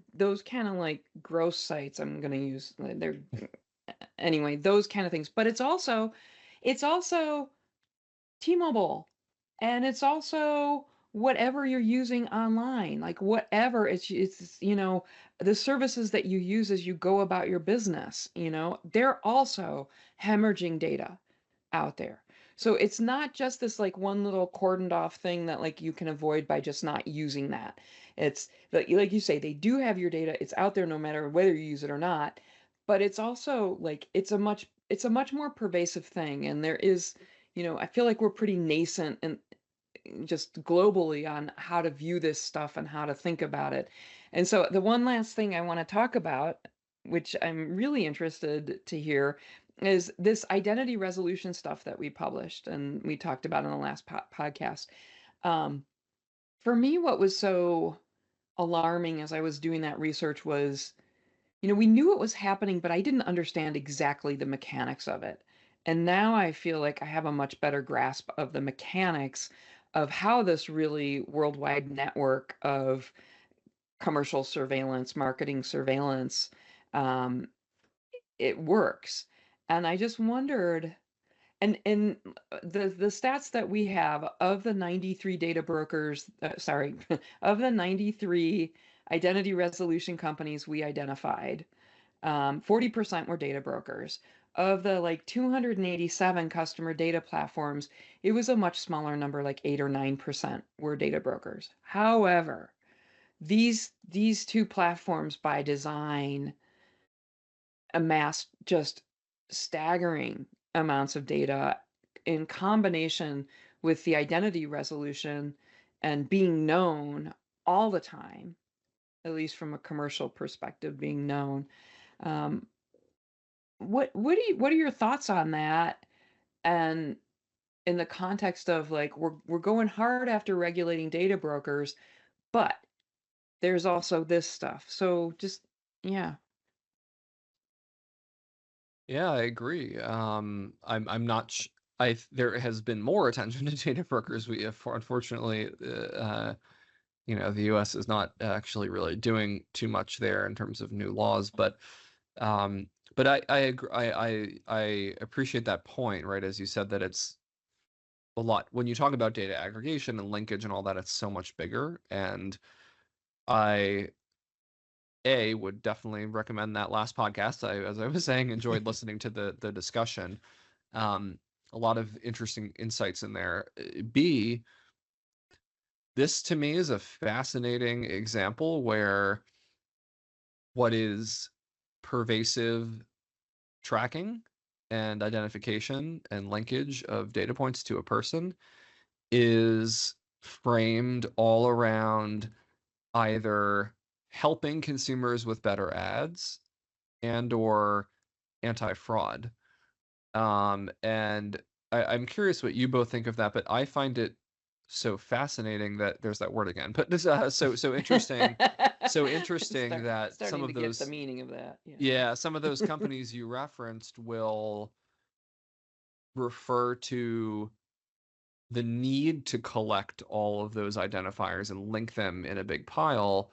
of like gross sites. I'm gonna use they're anyway, those kind of things. But it's also T-Mobile, and it's also whatever you're using online, like whatever it's the services that you use as you go about your business, they're also hemorrhaging data out there. So it's not just this like one little cordoned off thing that like you can avoid by just not using that. It's like you say, they do have your data. It's out there no matter whether you use it or not. But it's also like it's a much more pervasive thing. And there is, I feel like we're pretty nascent and just globally on how to view this stuff and how to think about it. And so the one last thing I want to talk about, which I'm really interested to hear, is this identity resolution stuff that we published and we talked about in the last podcast. Um, for me, what was so alarming as I was doing that research was, we knew it was happening, but I didn't understand exactly the mechanics of it. And now I feel like I have a much better grasp of the mechanics of how this really worldwide network of commercial surveillance, marketing surveillance, um, it works. And I just wondered, and the stats that we have of the 93 data brokers, sorry, of the 93 identity resolution companies we identified, 40% were data brokers. Of the like 287 customer data platforms, it was a much smaller number, like 8 or 9% were data brokers. However, these two platforms by design amassed just staggering amounts of data in combination with the identity resolution and being known all the time, at least from a commercial perspective, being known. Um, what are your thoughts on that? And in the context of like we're going hard after regulating data brokers, but there's also this stuff. So just yeah. Yeah, I agree. I'm not. There has been more attention to data brokers. Unfortunately, the U.S. is not actually really doing too much there in terms of new laws. But I agree. I appreciate that point, right? As you said, that it's a lot when you talk about data aggregation and linkage and all that. It's so much bigger, and I would definitely recommend that last podcast. As I was saying, enjoyed listening to the discussion. Um, a lot of interesting insights in there. B, this to me is a fascinating example where what is pervasive tracking and identification and linkage of data points to a person is framed all around either helping consumers with better ads and or anti-fraud. And I'm curious what you both think of that, but I find it so fascinating that there's that word again. But this so interesting, so interesting that some Starting to of get the those meaning of that. Yeah. yeah, some of those companies you referenced will refer to the need to collect all of those identifiers and link them in a big pile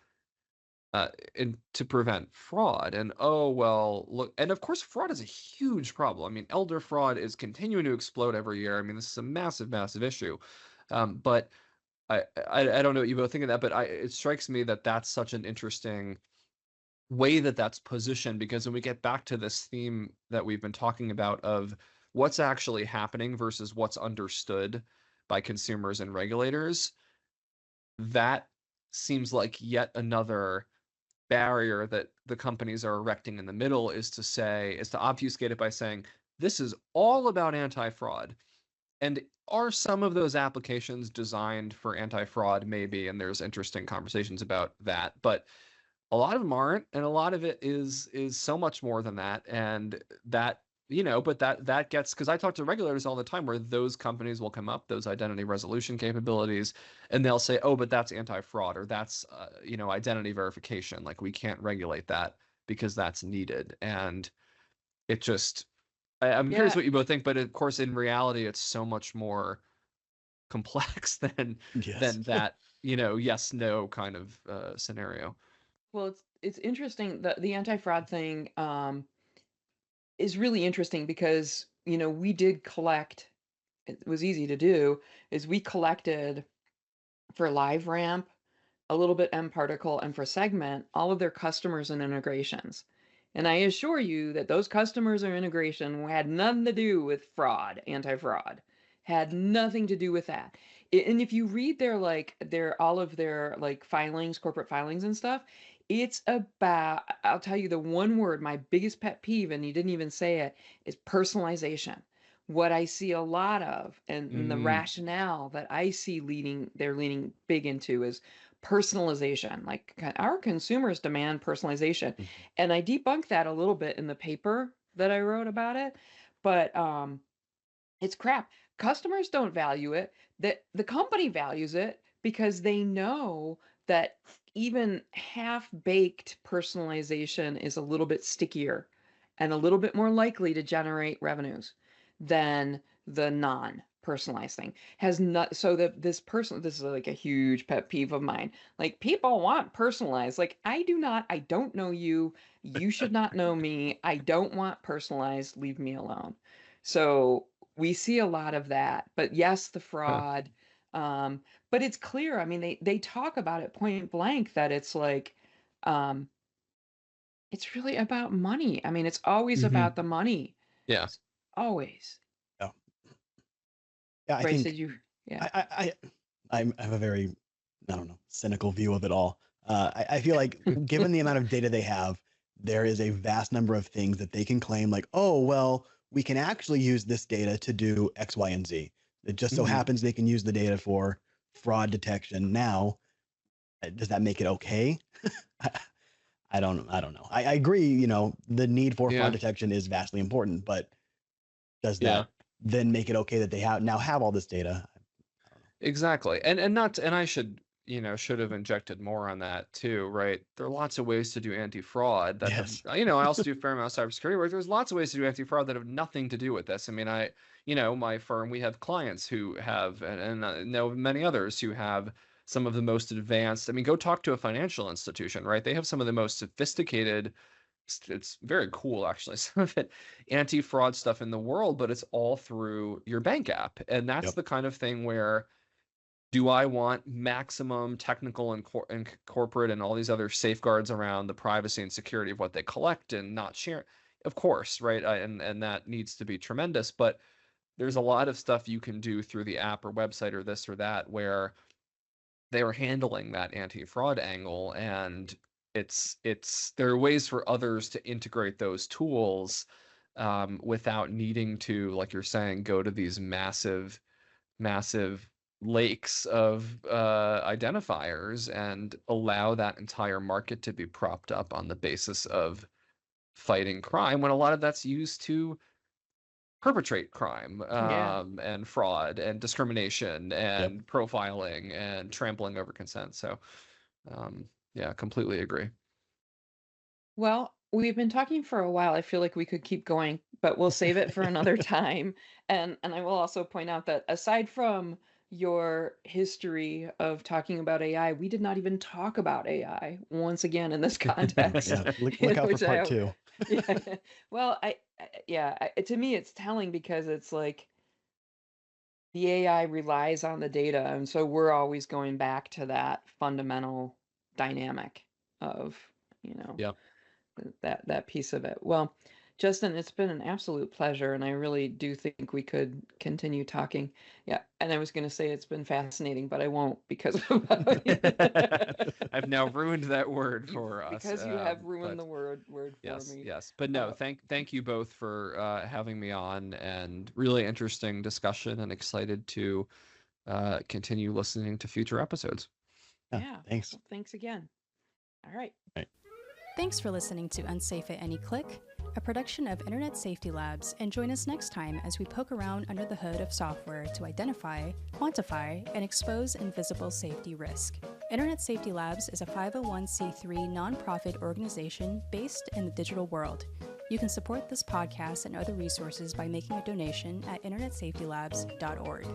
and to prevent fraud. And oh well, look, and of course, fraud is a huge problem. I mean, elder fraud is continuing to explode every year. I mean, this is a massive, massive issue. But I don't know what you both think of that, but it strikes me that that's such an interesting way that that's positioned, because when we get back to this theme that we've been talking about of what's actually happening versus what's understood by consumers and regulators, that seems like yet another barrier that the companies are erecting in the middle, is to obfuscate it by saying this is all about anti-fraud. And are some of those applications designed for anti-fraud? Maybe, and there's interesting conversations about that, but a lot of them aren't, and a lot of it is so much more than that. And that, but that gets, because I talk to regulators all the time where those companies will come up, those identity resolution capabilities, and they'll say, oh, but that's anti-fraud, or that's identity verification, like we can't regulate that because that's needed. And it just, I'm curious Yeah. what you both think, but of course in reality it's so much more complex than Yes. that yes no kind of scenario. Well, it's interesting. The anti-fraud thing is really interesting because, we did collect, it was easy to do, is we collected for LiveRamp, a little bit mParticle, and for Segment, all of their customers and integrations. And I assure you that those customers or integration had nothing to do with fraud, anti-fraud. Had nothing to do with that. And if you read all of their like filings, corporate filings and stuff, it's about, I'll tell you the one word, my biggest pet peeve, and you didn't even say it, is personalization. What I see a lot of, and the Mm. rationale that I see they're leaning big into is personalization. Like our consumers demand personalization. Mhm. And I debunked that a little bit in the paper that I wrote about it. But it's crap. Customers don't value it. The company values it because they know that even half-baked personalization is a little bit stickier and a little bit more likely to generate revenues than the non-personalized thing. Has not so that this is like a huge pet peeve of mine. Like people want personalized. Like I don't know you. You should not know me. I don't want personalized. Leave me alone. So we see a lot of that. But yes, the Huh. fraud. But it's clear. I mean, they talk about it point blank that it's like, um, it's really about money. I mean, it's always Mhm. about the money. Yeah. It's always. Yeah. Yeah. I Bryce, did think you? Yeah. I have a very, I don't know, cynical view of it all. I feel like given the amount of data they have, there is a vast number of things that they can claim, like, oh, well, we can actually use this data to do X, Y, and Z. It just so Mhm. happens they can use the data for fraud detection. Now, does that make it okay? I, I don't know. I agree, you know, the need for Yeah. fraud detection is vastly important, but does Yeah. that then make it okay that they now have all this data? Exactly. And I should, should have injected more on that too, right? There are lots of ways to do anti-fraud that have, Yes. I also do a fair amount of cybersecurity work. There's lots of ways to do anti-fraud that have nothing to do with this. I mean, my firm, we have clients who have, and I know many others who have some of the most advanced. I mean, go talk to a financial institution, right? They have some of the most sophisticated, it's very cool actually, some of it anti-fraud stuff in the world, but it's all through your bank app. And that's Yep. the kind of thing where, do I want maximum technical and corporate and all these other safeguards around the privacy and security of what they collect and not share? Of course, right? And that needs to be tremendous, but there's a lot of stuff you can do through the app or website or this or that where they are handling that anti-fraud angle, and there are ways for others to integrate those tools without needing to, like you're saying, go to these massive lakes of identifiers and allow that entire market to be propped up on the basis of fighting crime, when a lot of that's used to perpetrate crime Yeah. and fraud and discrimination Yep. and profiling and trampling over consent. So yeah, completely agree. Well, we've been talking for a while. I feel like we could keep going, but we'll save it for another time. And I will also point out that aside from your history of talking about AI, we did not even talk about AI once again in this context. Yeah. Look out for which part 2. yeah. Well, to me it's telling because it's like the AI relies on the data, and so we're always going back to that fundamental dynamic of, you know, Yeah. that piece of it. Well, Justin, it's been an absolute pleasure, and I really do think we could continue talking. Yeah, and I was going to say it's been fascinating, but I won't because of I've now ruined that word for us. because you have ruined But the word for yes, me. yes. But no, Uh, thank you both for having me on, and really interesting discussion, and excited to continue listening to future episodes. yeah. Thanks. Well, thanks again. All right. Thanks for listening to Unsafe at Any Click, a production of Internet Safety Labs, and join us next time as we poke around under the hood of software to identify, quantify, and expose invisible safety risk. Internet Safety Labs is a 501c3 nonprofit organization based in the digital world. You can support this podcast and other resources by making a donation at internetsafetylabs.org.